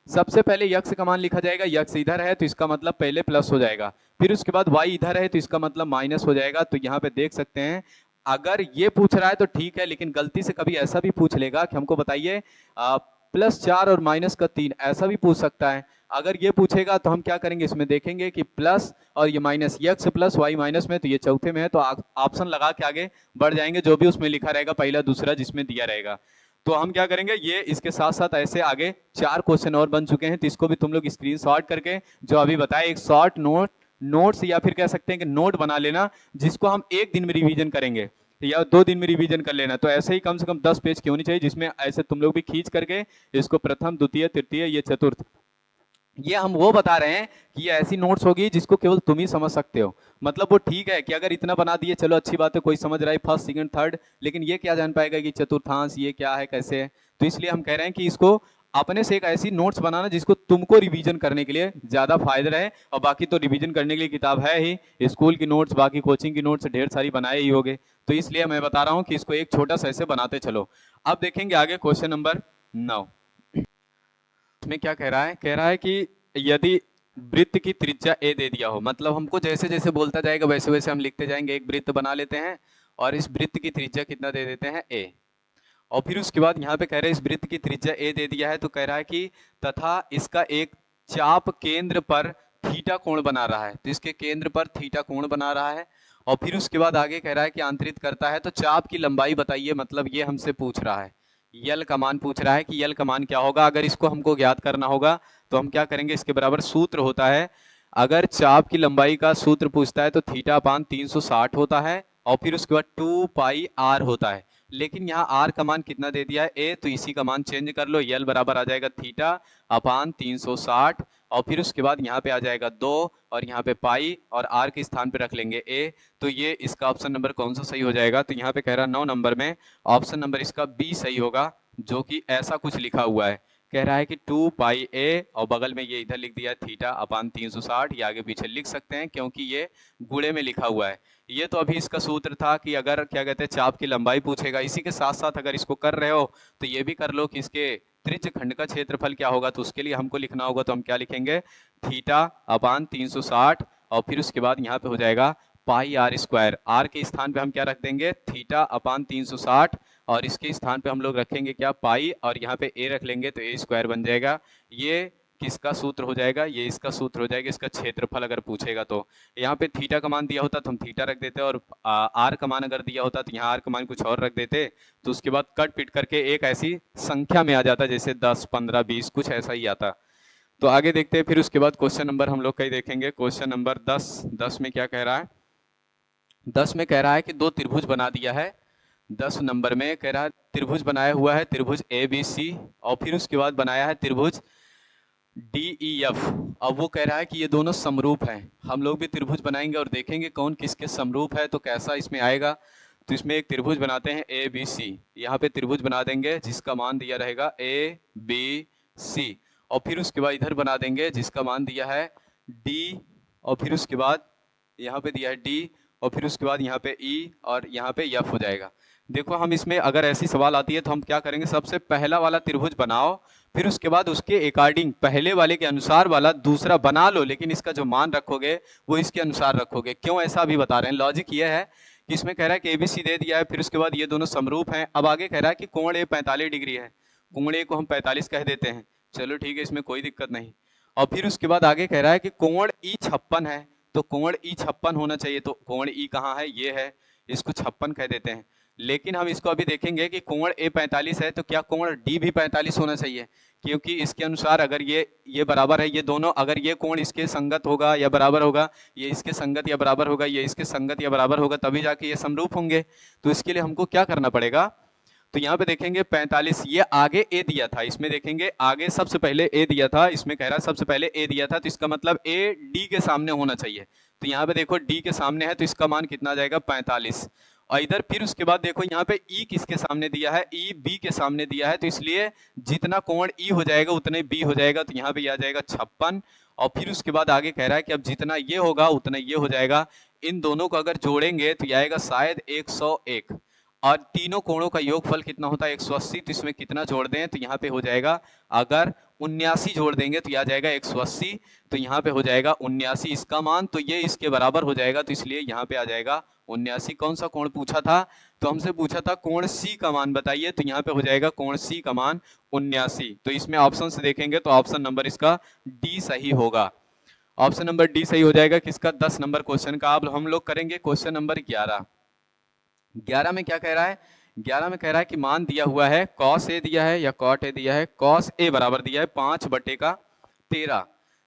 सबसे पहले यक्स का मान लिखा जाएगा, यक्स इधर है तो इसका मतलब पहले प्लस हो जाएगा, फिर उसके बाद वाई इधर है तो इसका मतलब माइनस हो जाएगा। तो यहाँ पे देख सकते हैं, अगर ये पूछ रहा है तो ठीक है, लेकिन गलती से कभी ऐसा भी पूछ लेगा कि हमको बताइए +4 और -3, ऐसा भी पूछ सकता है। अगर ये पूछेगा तो हम क्या करेंगे, इसमें देखेंगे कि प्लस और ये minus, x plus y minus में, तो ये चौथे में है तो ऑप्शन लगा के आगे बढ़ जाएंगे, जो भी उसमें लिखा रहेगा पहला दूसरा जिसमें दिया रहेगा। तो हम क्या करेंगे, ये इसके साथ साथ ऐसे आगे 4 क्वेश्चन और बन चुके हैं, तो इसको भी तुम लोग स्क्रीनशॉट करके जो अभी बताए एक शॉर्ट नोट्स या फिर कह सकते हैं कि नोट बना लेना, जिसको हम एक दिन में रिवीजन करेंगे या 2 दिन में रिवीजन कर लेना। तो ऐसे ही कम से कम 10 पेज की होनी चाहिए, जिसमें ऐसे तुम लोग भी खींच करके इसको प्रथम द्वितीय तृतीय ये चतुर्थ, ये हम वो बता रहे हैं कि ये ऐसी नोट्स होगी जिसको केवल तुम ही समझ सकते हो। मतलब वो ठीक है कि अगर इतना बना दिए चलो अच्छी बात है, कोई समझ रहा है फर्स्ट सेकंड थर्ड, लेकिन ये क्या जान पाएगा कि चतुर्थांश ये क्या है कैसे है। तो इसलिए हम कह रहे हैं कि इसको अपने से एक ऐसी नोट्स बनाना जिसको तुमको रिवीजन करने के लिए ज्यादा फायदा रहे, और बाकी तो रिवीजन करने के लिए किताब है ही, स्कूल की नोट्स बाकी कोचिंग की नोट्स ढेर सारी बनाए ही होगे। तो इसलिए मैं बता रहा हूँ कि इसको एक छोटा सा ऐसे बनाते चलो। अब देखेंगे आगे क्वेश्चन नंबर 9 में क्या कह रहा है कि यदि वृत्त की त्रिज्या a दे दिया हो, मतलब हमको जैसे जैसे बोलता जाएगा वैसे वैसे हम लिखते जाएंगे। एक वृत्त बना लेते हैं और इस वृत्त की त्रिज्या कितना दे देते हैं, a। और फिर उसके बाद यहाँ पे कह रहे हैं इस वृत्त की त्रिज्या a दे दिया है, तो कह रहा है कि तथा इसका एक चाप केंद्र पर थीटा कोण बना रहा है, तो इसके केंद्र पर थीटा कोण बना रहा है। और फिर उसके बाद आगे कह रहा है कि आंतरित करता है, तो चाप की लंबाई बताइए, मतलब ये हमसे पूछ रहा है, यल का मान पूछ रहा है कि यल का मान क्या होगा। अगर इसको हमको ज्ञात करना होगा तो हम क्या करेंगे, इसके बराबर सूत्र होता है, अगर चाप की लंबाई का सूत्र पूछता है तो θ/360 होता है और फिर उसके बाद 2πr होता है। लेकिन यहाँ r का मान कितना दे दिया है, a, तो इसी का मान चेंज कर लो, यल बराबर आ जाएगा θ/360 और फिर उसके बाद यहाँ पे आ जाएगा 2 और यहाँ पे पाई और r के स्थान पे रख लेंगे a। तो ये इसका ऑप्शन नंबर कौन सा सही हो जाएगा, तो यहाँ पे कह रहा है 9 नंबर में ऑप्शन नंबर इसका बी सही होगा, जो कि ऐसा कुछ लिखा हुआ है। कह रहा है कि 2πa और बगल में ये इधर लिख दिया है θ/360, ये आगे पीछे लिख सकते हैं क्योंकि ये गुणे में लिखा हुआ है। ये तो अभी इसका सूत्र था कि अगर क्या कहते हैं चाप की लंबाई पूछेगा, इसी के साथ साथ अगर इसको कर रहे हो तो ये भी कर लो कि इसके त्रिज्यखंड का क्षेत्रफल क्या होगा, तो उसके लिए हमको लिखना होगा, तो हम क्या लिखेंगे, थीटा अपान 360 और फिर उसके बाद यहाँ पे हो जाएगा पाई आर स्क्वायर। आर के स्थान पे हम क्या रख देंगे, थीटा अपान 360 और इसके स्थान पे हम लोग रखेंगे क्या, पाई, और यहाँ पे ए रख लेंगे तो ए स्क्वायर बन जाएगा। ये किसका सूत्र हो जाएगा, ये इसका सूत्र हो जाएगा, इसका क्षेत्रफल अगर पूछेगा तो। यहाँ पे थीटा का मान दिया होता तो हम थीटा रख देते, और आर का मान अगर दिया होता तो यहाँ आर का मान कुछ और रख देते, तो उसके बाद कट पिट करके एक ऐसी संख्या में आ जाता, जैसे 10, 15, 20 कुछ ऐसा ही आता। तो आगे देखते हैं, फिर उसके बाद क्वेश्चन नंबर हम लोग कहीं देखेंगे, क्वेश्चन नंबर 10 में क्या कह रहा है, 10 में कह रहा है कि दो त्रिभुज बना दिया है। 10 नंबर में कह रहा है त्रिभुज बनाया हुआ है, त्रिभुज ABC, और फिर उसके बाद बनाया है त्रिभुज DEF। अब वो कह रहा है कि ये दोनों समरूप हैं। हम लोग भी त्रिभुज बनाएंगे और देखेंगे कौन किसके समरूप है, तो कैसा इसमें आएगा। तो इसमें एक त्रिभुज बनाते हैं ABC, यहाँ पे त्रिभुज बना देंगे जिसका मान दिया रहेगा ABC, और फिर उसके बाद इधर बना देंगे जिसका मान दिया है D, और फिर उसके बाद यहाँ पे दिया है D, और फिर उसके बाद यहाँ पे E और यहाँ पे F हो जाएगा। देखो हम इसमें अगर ऐसी सवाल आती है तो हम क्या करेंगे, सबसे पहला वाला त्रिभुज बनाओ, फिर उसके बाद उसके अकॉर्डिंग पहले वाले के अनुसार वाला दूसरा बना लो, लेकिन इसका जो मान रखोगे वो इसके अनुसार रखोगे। क्यों ऐसा अभी बता रहे हैं, लॉजिक ये है कि इसमें कह रहा है कि ABC दे दिया है, फिर उसके बाद ये दोनों समरूप हैं। अब आगे कह रहा है कि कोण A 45 डिग्री है, कोण A को हम 45 कह देते हैं, चलो ठीक है, इसमें कोई दिक्कत नहीं। और फिर उसके बाद आगे कह रहा है कि कोण E 56 है, तो कोण E 56 होना चाहिए, तो कोण E कहाँ है, ये है, इसको 56 कह देते हैं। लेकिन हम इसको अभी देखेंगे कि कोण A 45 है, तो क्या कोण D भी 45 होना चाहिए, क्योंकि इसके अनुसार अगर ये बराबर है, ये दोनों, अगर ये कोण इसके संगत होगा या बराबर होगा, ये इसके संगत या बराबर होगा, ये इसके संगत या बराबर होगा, तभी जाके ये समरूप होंगे। तो इसके लिए हमको क्या करना पड़ेगा, तो यहाँ पे देखेंगे 45, ये आगे A दिया था, इसमें देखेंगे आगे सबसे पहले A दिया था, इसमें कह रहा है सबसे पहले A दिया था, तो इसका मतलब A D के सामने होना चाहिए। तो यहाँ पे देखो D के सामने है, तो इसका मान कितना आ जाएगा, 45। और इधर फिर उसके बाद देखो यहाँ पे E किसके सामने दिया है, E B के सामने दिया है, तो इसलिए जितना कोण E हो जाएगा उतने B हो जाएगा, तो यहाँ पे आ जाएगा 56। और फिर उसके बाद आगे कह रहा है कि अब जितना ये होगा उतना ये हो जाएगा, इन दोनों को अगर जोड़ेंगे तो ये आएगा शायद 101, और तीनों कोणों का योगफल कितना होता है, 180, तो इसमें कितना जोड़ दें, तो यहाँ पे हो जाएगा, अगर 79 जोड़ देंगे तो यह आ जाएगा 180, तो यहाँ पे हो जाएगा 79 इसका मान, तो ये इसके बराबर हो जाएगा, तो इसलिए यहाँ पे आ जाएगा 79। कौन सा कोण पूछा था, तो हमसे पूछा था कोण C का मान बताइए, तो यहाँ पे हो जाएगा कोण C का मान 79। तो इसमें ऑप्शन से देखेंगे तो ऑप्शन नंबर इसका D सही होगा, ऑप्शन नंबर D सही हो जाएगा किसका, 10 नंबर क्वेश्चन का। अब हम लोग करेंगे क्वेश्चन नंबर 11 में क्या कह रहा है, 11 में कह रहा है कि मान दिया हुआ है cos A दिया है या cot A दिया है, cos A बराबर दिया है 5/13।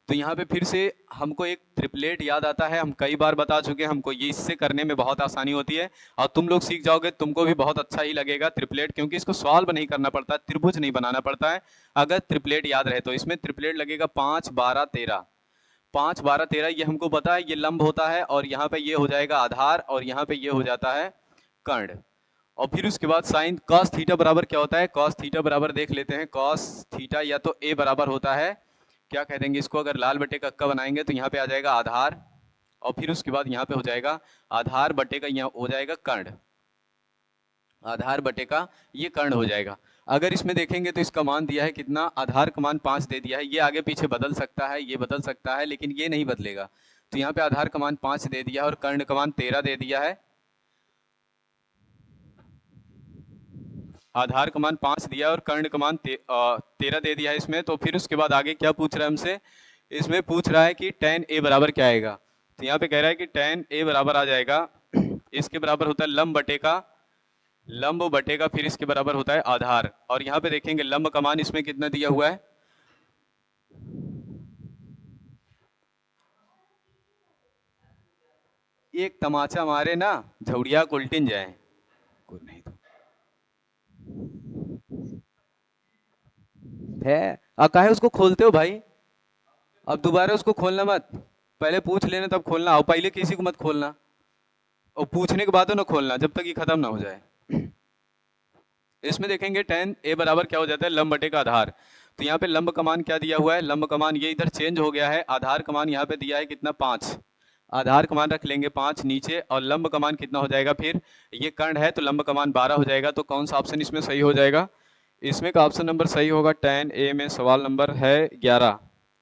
तो यहाँ पे फिर से हमको एक ट्रिपलेट याद आता है, हम कई बार बता चुके हैं, हमको ये इससे करने में बहुत आसानी होती है, और तुम लोग सीख जाओगे, तुमको भी बहुत अच्छा ही लगेगा ट्रिपलेट, क्योंकि इसको सॉल्व नहीं करना पड़ता, त्रिभुज नहीं बनाना पड़ता है, अगर ट्रिपलेट याद रहे तो। इसमें ट्रिपलेट लगेगा 5, 12, 13, 5, 12, 13, ये हमको पता है, ये लंब होता है, और यहाँ पे ये हो जाएगा आधार, और यहाँ पे ये हो जाता है कर्ण। और फिर उसके बाद साइन cos थीटा बराबर क्या होता है, cos थीटा बराबर देख लेते हैं, cos थीटा या तो A बराबर होता है, क्या कह देंगे इसको, अगर लाल बटे का बनाएंगे तो यहाँ पे आ जाएगा आधार, और फिर उसके बाद यहाँ पे हो जाएगा आधार बटे का, यहाँ हो जाएगा कर्ण, आधार बटे का ये कर्ण हो जाएगा। अगर इसमें देखेंगे तो इसका मान दिया है कितना, आधार का मान 5 दे दिया है, ये आगे पीछे बदल सकता है, ये बदल सकता है, लेकिन ये नहीं बदलेगा। तो यहाँ पे आधार का मान 5 दे दिया है और कर्ण का मान 13 दे दिया है, आधार का मान 5 दिया और कर्ण का मान 13 दे दिया है इसमें। तो फिर उसके बाद आगे क्या पूछ रहा है हमसे, इसमें पूछ रहा है कि tan A बराबर क्या आएगा, तो यहाँ पे कह रहा है कि tan A बराबर आ जाएगा, इसके बराबर होता है लंब बटे का, फिर इसके बराबर होता है आधार, और यहाँ पे देखेंगे लंब का मान इसमें कितना दिया हुआ है, एक तमाचा मारे ना झौड़िया को उल्टिन जाए, कुछ नहीं तो है। काहे उसको खोलते हो भाई, अब दोबारा उसको खोलना मत, पहले पूछ लेना तब खोलना, और पहले किसी को मत खोलना, और पूछने के बाद ना खोलना जब तक ये खत्म ना हो जाए। इसमें देखेंगे tan A बराबर क्या हो जाता है, लंब बटे का आधार। तो यहाँ पे लंब का मान क्या दिया हुआ है, लंब का मान ये इधर चेंज हो गया है, आधार का मान यहाँ पे दिया है कितना 5, आधार का मान रख लेंगे 5 नीचे, और लंब का मान कितना हो जाएगा, फिर ये कर्ण है तो लंब का मान 12 हो जाएगा। तो कौन सा ऑप्शन इसमें सही हो जाएगा, इसमें का ऑप्शन नंबर सही होगा 10A में सवाल नंबर है 11।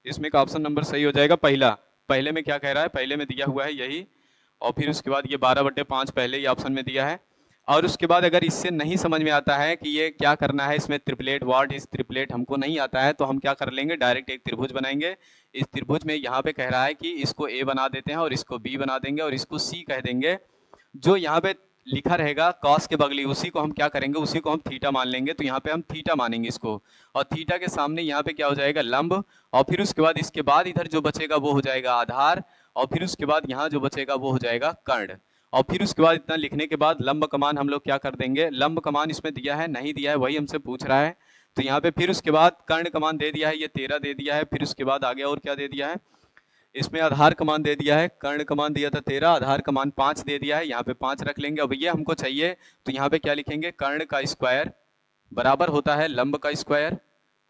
इसमें का ऑप्शन नंबर सही हो जाएगा पहला। पहले में क्या कह रहा है, पहले में दिया हुआ है यही, और फिर उसके बाद ये 12/5 पहले ही ऑप्शन में दिया है। और उसके बाद अगर इससे नहीं समझ में आता है कि ये क्या करना है, इसमें ट्रिपलेट, व्हाट इज ट्रिपलेट हमको नहीं आता है, तो हम क्या कर लेंगे, डायरेक्ट एक त्रिभुज बनाएंगे। इस त्रिभुज में यहाँ पे कह रहा है कि इसको ए बना देते हैं और इसको बी बना देंगे और इसको सी कह देंगे। जो यहाँ पे लिखा रहेगा कॉस के बगली, उसी को हम क्या करेंगे, उसी को हम थीटा मान लेंगे। तो यहाँ पे हम थीटा मानेंगे इसको, और थीटा के सामने यहाँ पे क्या हो जाएगा, लंब। और फिर उसके बाद इसके बाद इधर जो बचेगा वो हो जाएगा आधार, और फिर उसके बाद यहाँ जो बचेगा वो हो जाएगा कर्ण। और फिर उसके बाद इतना लिखने के बाद लंब कमान हम लोग क्या कर देंगे, लंब कमान इसमें दिया है नहीं दिया है वही हमसे पूछ रहा है। तो यहाँ पे फिर उसके बाद कर्ण कमान दे दिया है, ये 13 दे दिया है। फिर उसके बाद आगे और क्या दे दिया है, इसमें आधार कमान दे दिया है, कर्ण कमान दिया था 13, आधार कमान 5 दे दिया है, यहाँ पे 5 रख लेंगे। अब ये हमको चाहिए, तो यहाँ पे क्या लिखेंगे, कर्ण का स्क्वायर बराबर होता है लंब का स्क्वायर,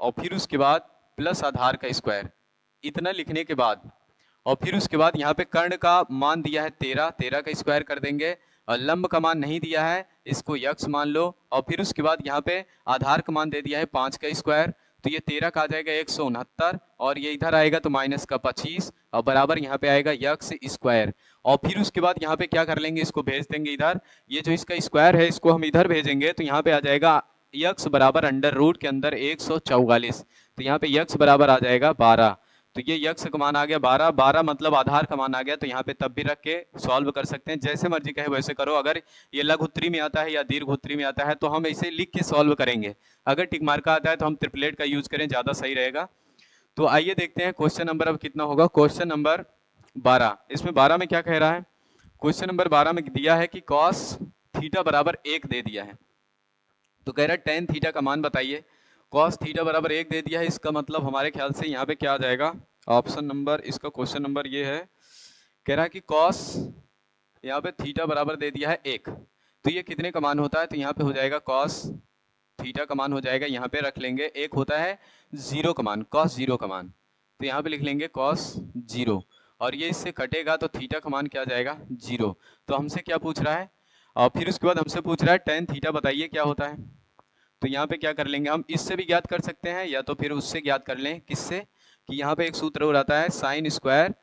और फिर उसके बाद प्लस आधार का स्क्वायर। इतना लिखने के बाद, और फिर उसके बाद यहाँ पे कर्ण का मान दिया है 13, 13 का स्क्वायर कर देंगे, और लंब का मान नहीं दिया है, इसको यक्स मान लो। और फिर उसके बाद यहाँ पे आधार का मान दे दिया है 5 का स्क्वायर, तो ये 13 का आ जाएगा 169, और ये इधर आएगा तो माइनस का 25, और बराबर यहाँ पे आएगा यक्स स्क्वायर। और फिर उसके बाद यहाँ पे क्या कर लेंगे, इसको भेज देंगे इधर, ये जो इसका स्क्वायर है इसको हम इधर भेजेंगे, तो यहाँ पे आ जाएगा यक्स बराबर अंडर रूट के अंदर 144। तो यहाँ पे यक्स बराबर आ जाएगा 12। तो ये यक्स का मान आ गया 12, 12 मतलब आधार का मान आ गया। तो यहाँ पे तब भी रख के सॉल्व कर सकते हैं, जैसे मर्जी कहे वैसे करो। अगर ये लघु उत्तरी में आता है या दीर्घ उत्तरी में आता है तो हम इसे लिख के सॉल्व करेंगे। अगर टिक मार्का आता है तो हम ट्रिपलेट का यूज करें, ज्यादा सही रहेगा। तो आइए देखते हैं क्वेश्चन नंबर अब कितना होगा, क्वेश्चन नंबर 12। इसमें 12 में क्या कह रहा है, क्वेश्चन नंबर 12 में दिया है कि कॉस थीटा बराबर 1 दे दिया है। तो कह रहा है टेन थीटा का मान बताइए। कॉस थीटा बराबर 1 दे दिया है, इसका मतलब हमारे ख्याल से यहाँ पे क्या आ जाएगा, ऑप्शन नंबर, इसका क्वेश्चन नंबर ये है, कह रहा है कि कॉस यहाँ पे थीटा बराबर दे दिया है 1, तो ये कितने का मान होता है, तो यहाँ पे हो जाएगा कॉस थीटा का मान हो जाएगा, यहाँ पे रख लेंगे, एक होता है 0 का मान, कॉस 0 का मान, तो यहाँ पे लिख लेंगे कॉस 0, और ये इससे कटेगा तो थीटा का मान क्या आ जाएगा 0। तो हमसे क्या पूछ रहा है, और फिर उसके बाद हमसे पूछ रहा है टेन थीटा बताइए क्या होता है। तो यहाँ पे क्या कर लेंगे, हम इससे भी ज्ञात कर सकते हैं या तो फिर उससे ज्ञात कर लें, किससे, कि यहाँ पे एक सूत्र और आता है साइन स्क्वायर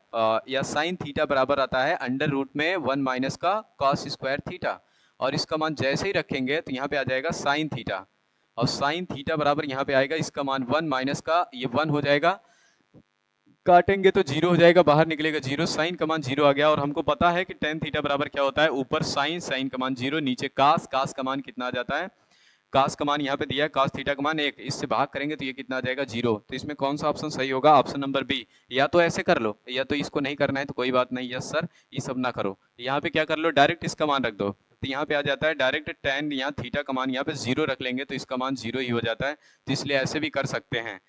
या साइन थीटा बराबर आता है अंडर रूट में 1 माइनस का कॉस स्क्वायर थीटा, और इसका मान जैसे ही रखेंगे तो यहाँ पे आ जाएगा साइन थीटा, और साइन थीटा बराबर यहाँ पे आएगा इसका मान 1 माइनस का, ये 1 हो जाएगा, काटेंगे तो 0 हो जाएगा, बाहर निकलेगा 0, साइन का मान 0 आ गया। और हमको पता है कि टेन थीटा बराबर क्या होता है, ऊपर साइन, साइन का मान 0, नीचे कास, कास का मान कितना आ जाता है, कास का मान यहाँ पे दिया है कास थीटा का मान 1, इससे भाग करेंगे तो ये कितना आ जाएगा 0। तो इसमें कौन सा ऑप्शन सही होगा, ऑप्शन नंबर बी। या तो ऐसे कर लो, या तो इसको नहीं करना है तो कोई बात नहीं, यस सर ये सब ना करो, यहाँ पे क्या कर लो, डायरेक्ट इसका मान रख दो, तो यहाँ पे आ जाता है डायरेक्ट टेन, यहाँ थीटा का मान यहाँ पे 0 रख लेंगे तो इसका मान 0 ही हो जाता है, तो इसलिए ऐसे भी कर सकते हैं।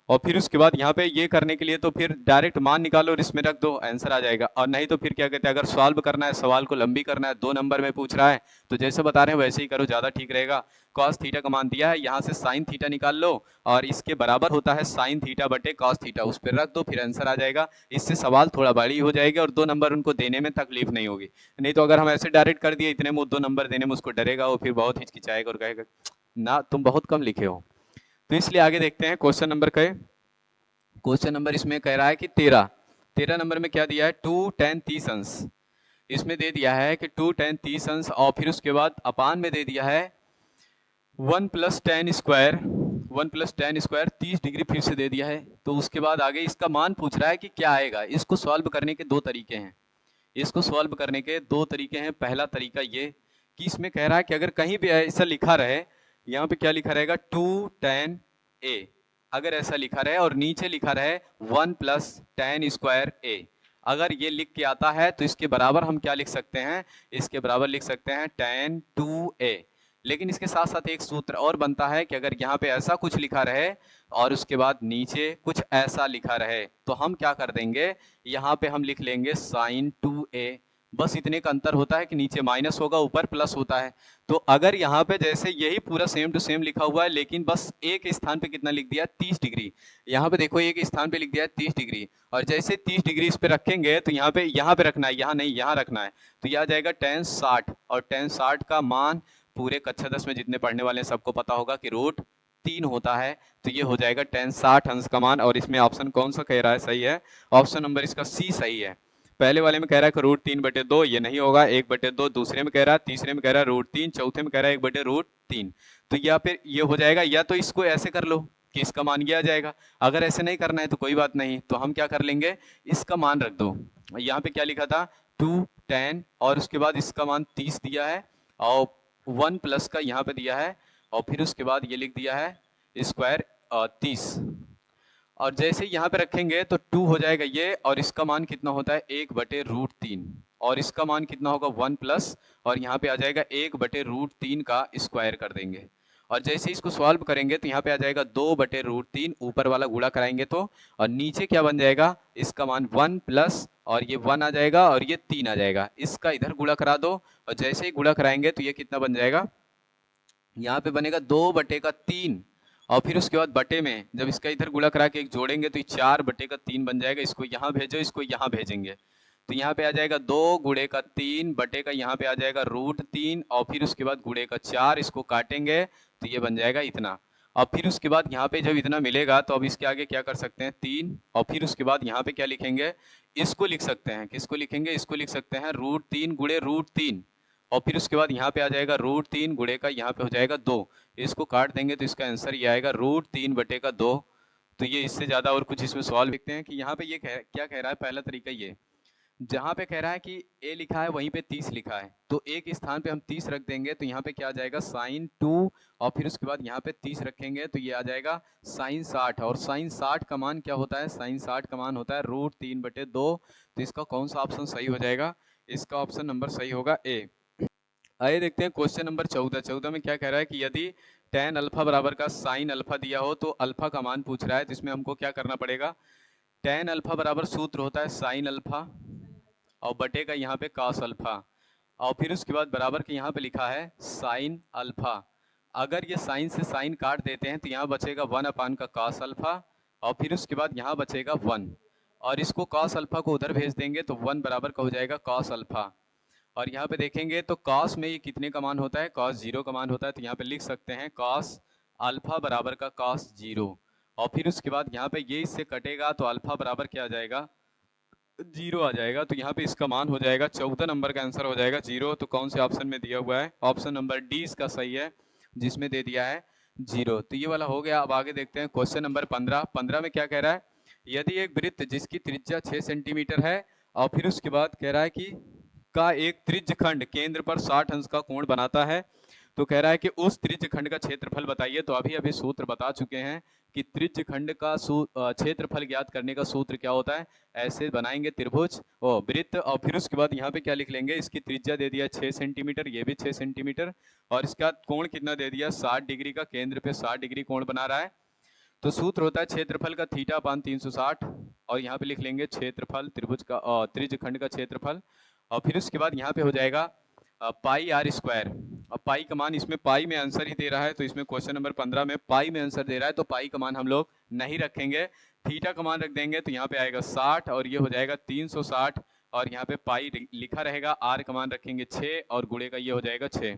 और फिर उसके बाद यहाँ पे ये करने के लिए तो फिर डायरेक्ट मान निकालो और इसमें रख दो, आंसर आ जाएगा। और नहीं तो फिर क्या कहते हैं, अगर सॉल्व करना है, सवाल को लंबी करना है, 2 नंबर में पूछ रहा है, तो जैसे बता रहे हैं वैसे ही करो, ज्यादा ठीक रहेगा। कॉस थीटा का मान दिया है, यहाँ से साइन थीटा निकाल लो, और इसके बराबर होता है साइन थीटा बटे कॉस थीटा, उस पर रख दो, फिर आंसर आ जाएगा। इससे सवाल थोड़ा बड़ी हो जाएगा और 2 नंबर उनको देने में तकलीफ नहीं होगी। नहीं तो अगर हम ऐसे डायरेक्ट कर दिए इतने में 2 नंबर देने में उसको डरेगा, वो फिर बहुत हिचकिचाएगा और कहेगा ना तुम बहुत कम लिखे हो। तो इसलिए आगे देखते हैं क्वेश्चन नंबर के, क्वेश्चन नंबर इसमें कह रहा है कि 13 नंबर में क्या दिया है, 2 tan 30 अंश, इसमें दे दिया है कि 2 tan 30 अंश, और फिर उसके बाद अपान में दे दिया है 1 + tan square, 1 + tan square 30 degree फिर से दे दिया है। तो उसके बाद आगे इसका मान पूछ रहा है कि क्या आएगा। इसको सॉल्व करने के 2 तरीके हैं, इसको सॉल्व करने के 2 तरीके हैं। पहला तरीका ये कि इसमें कह रहा है कि अगर कहीं भी ऐसा लिखा रहे, यहाँ पे क्या लिखा रहेगा 2 tan a, अगर ऐसा लिखा रहे और नीचे लिखा रहे 1 + tan स्क्वायर a, अगर ये लिख के आता है तो इसके बराबर हम क्या लिख सकते हैं, इसके बराबर लिख सकते हैं tan 2a। लेकिन इसके साथ साथ एक सूत्र और बनता है कि अगर यहाँ पे ऐसा कुछ लिखा रहे और उसके बाद नीचे कुछ ऐसा लिखा रहे, तो हम क्या कर देंगे, यहाँ पे हम लिख लेंगे sin 2a। बस इतने का अंतर होता है कि नीचे माइनस होगा, ऊपर प्लस होता है। तो अगर यहाँ पे जैसे यही पूरा सेम टू सेम लिखा हुआ है, लेकिन बस एक स्थान पे कितना लिख दिया 30 डिग्री, यहाँ पे देखो एक स्थान पे लिख दिया 30 डिग्री, और जैसे 30 डिग्री इस पे रखेंगे तो यहाँ पे रखना है, यहाँ नहीं यहाँ रखना है, तो यह आ जाएगा tan 60, और tan 60 का मान पूरे कक्षा 10 में जितने पढ़ने वाले हैं सबको पता होगा कि 3 होता है, तो ये हो जाएगा tan 60 अंश का मान। और इसमें ऑप्शन कौन सा कह रहा है सही है? ऑप्शन नंबर इसका सी सही है। पहले वाले में कह रहा है कि √3/2, ये नहीं होगा। 1/2 दूसरे में कह रहा है, तीसरे में कह रहा है √3, चौथे में कह रहा है 1/√3। तो या फिर ये हो जाएगा, या तो इसको ऐसे कर लो कि इसका मान ये आ जाएगा। अगर ऐसे नहीं करना है तो कोई बात नहीं, तो हम क्या कर लेंगे, इसका मान रख दो। यहाँ पे क्या लिखा था, 2 10, और उसके बाद इसका मान 30 दिया है, और 1 प्लस का यहाँ पे दिया है, और फिर उसके बाद ये लिख दिया है स्क्वायर 30। और जैसे यहाँ पे रखेंगे तो 2 हो जाएगा ये, और इसका मान कितना होता है 1/√3, और इसका मान कितना होगा 1 प्लस, और यहाँ पे आ जाएगा 1/√3 का स्क्वायर कर देंगे। और जैसे इसको सॉल्व करेंगे तो यहाँ पे आ जाएगा 2/√3, ऊपर वाला गुणा कराएंगे तो, और नीचे क्या बन जाएगा, इसका मान 1 प्लस, और ये 1 आ जाएगा, और ये 3 आ जाएगा। इसका इधर गुणा करा दो, और जैसे ही गुणा कराएंगे तो ये कितना बन जाएगा, यहाँ पे बनेगा 2/3, और फिर उसके बाद बटे में जब इसका इधर गुणा करा के एक जोड़ेंगे तो ये 4/3 बन जाएगा। इसको यहाँ भेजो, इसको यहाँ भेजेंगे, तो यहाँ पे आ जाएगा 2×3 बटे का, यहाँ पे आ जाएगा √3, और फिर उसके बाद गुणे का 4, इसको काटेंगे तो ये बन जाएगा इतना। और फिर उसके बाद यहाँ पे जब इतना मिलेगा तो अब इसके आगे क्या कर सकते हैं 3, और फिर उसके बाद यहाँ पे क्या लिखेंगे, इसको लिख सकते हैं, किसको लिखेंगे, इसको लिख सकते हैं √3 गुणे √3, और फिर उसके बाद यहाँ पे आ जाएगा √3 गुणे का, यहाँ पे हो जाएगा 2, इसको काट देंगे तो इसका आंसर ये आएगा √3/2। तो ये इससे ज़्यादा और कुछ इसमें सवाल देखते हैं कि यहाँ पे ये क्या कह रहा है। पहला तरीका ये, जहाँ पे कह रहा है कि a लिखा है वहीं पे 30 लिखा है, तो a के स्थान पे हम 30 रख देंगे, तो यहाँ पे क्या आ जाएगा sin2, और फिर उसके बाद यहाँ पे 30 रखेंगे तो ये आ जाएगा sin60, और sin60 का मान क्या होता है, sin60 का मान होता है √3/2। तो इसका कौन सा ऑप्शन सही हो जाएगा, इसका ऑप्शन नंबर सही होगा ए। आइए देखते हैं क्वेश्चन नंबर 14 में क्या कह रहा है कि यदि tan अल्फा बराबर का sin अल्फा दिया हो तो अल्फा का मान पूछ रहा है। तो इसमें हमको क्या करना पड़ेगा, tan अल्फा बराबर सूत्र होता है sin अल्फा, और बटे का यहाँ पे cos अल्फा, और फिर उसके बाद बराबर के यहाँ पे लिखा है sin अल्फा। अगर ये sin से sin काट देते हैं तो यहाँ बचेगा 1 का cos अल्फा, और फिर उसके बाद यहाँ बचेगा 1, और इसको cos अल्फा को उधर भेज देंगे तो 1 बराबर का हो जाएगा cos अल्फा। और यहाँ पे देखेंगे तो cos में ये कितने का मान होता है, cos 0 का मान होता है, तो यहाँ पे लिख सकते हैं cos अल्फा बराबर का cos 0, और फिर उसके बाद यहाँ पे ये इससे कटेगा तो अल्फा बराबर क्या आ जाएगा, 0 आ जाएगा। तो यहाँ पे इसका मान हो जाएगा 14 नंबर का आंसर हो जाएगा 0। तो कौन से ऑप्शन में दिया हुआ है, ऑप्शन नंबर डी इसका सही है, जिसमें दे दिया है 0। तो ये वाला हो गया। अब आगे देखते हैं क्वेश्चन नंबर 15 में क्या कह रहा है, यदि एक वृत्त जिसकी त्रिज्या 6 सेंटीमीटर है, और फिर उसके बाद कह रहा है कि का एक त्रिज्य खंड केंद्र पर 60 अंश का कोण बनाता है, तो कह रहा है कि उस त्रिज्य खंड का क्षेत्रफल बताइए। तो अभी अभी सूत्र बता चुके हैं कि त्रिज्य खंड का क्षेत्रफल ज्ञात करने का सूत्र क्या होता है, ऐसे बनाएंगे त्रिभुज और वृत्त, और फिर उसके बाद यहाँ पे क्या लिख लेंगे, इसकी त्रिज्या दे दिया 6 सेंटीमीटर, ये भी 6 सेंटीमीटर, और इसका कोण कितना दे दिया 60 डिग्री का, केंद्र पे 60 डिग्री कोण बना रहा है। तो सूत्र होता है क्षेत्रफल का θ/360, और यहाँ पे लिख लेंगे क्षेत्रफल त्रिभुज का त्रिज्य खंड का क्षेत्रफल, और फिर उसके बाद यहाँ पे हो जाएगा पाई r स्क्वायर। अब पाई का मान, इसमें पाई में आंसर ही दे रहा है, तो इसमें क्वेश्चन नंबर 15 में पाई में आंसर दे रहा है, तो पाई का मान हम लोग नहीं रखेंगे, थीटा का मान रख देंगे, तो यहाँ पे आएगा 60, और ये हो जाएगा 360, और यहाँ पे पाई लिखा रहेगा, r का मान रखेंगे 6, और गुणे का ये हो जाएगा 6,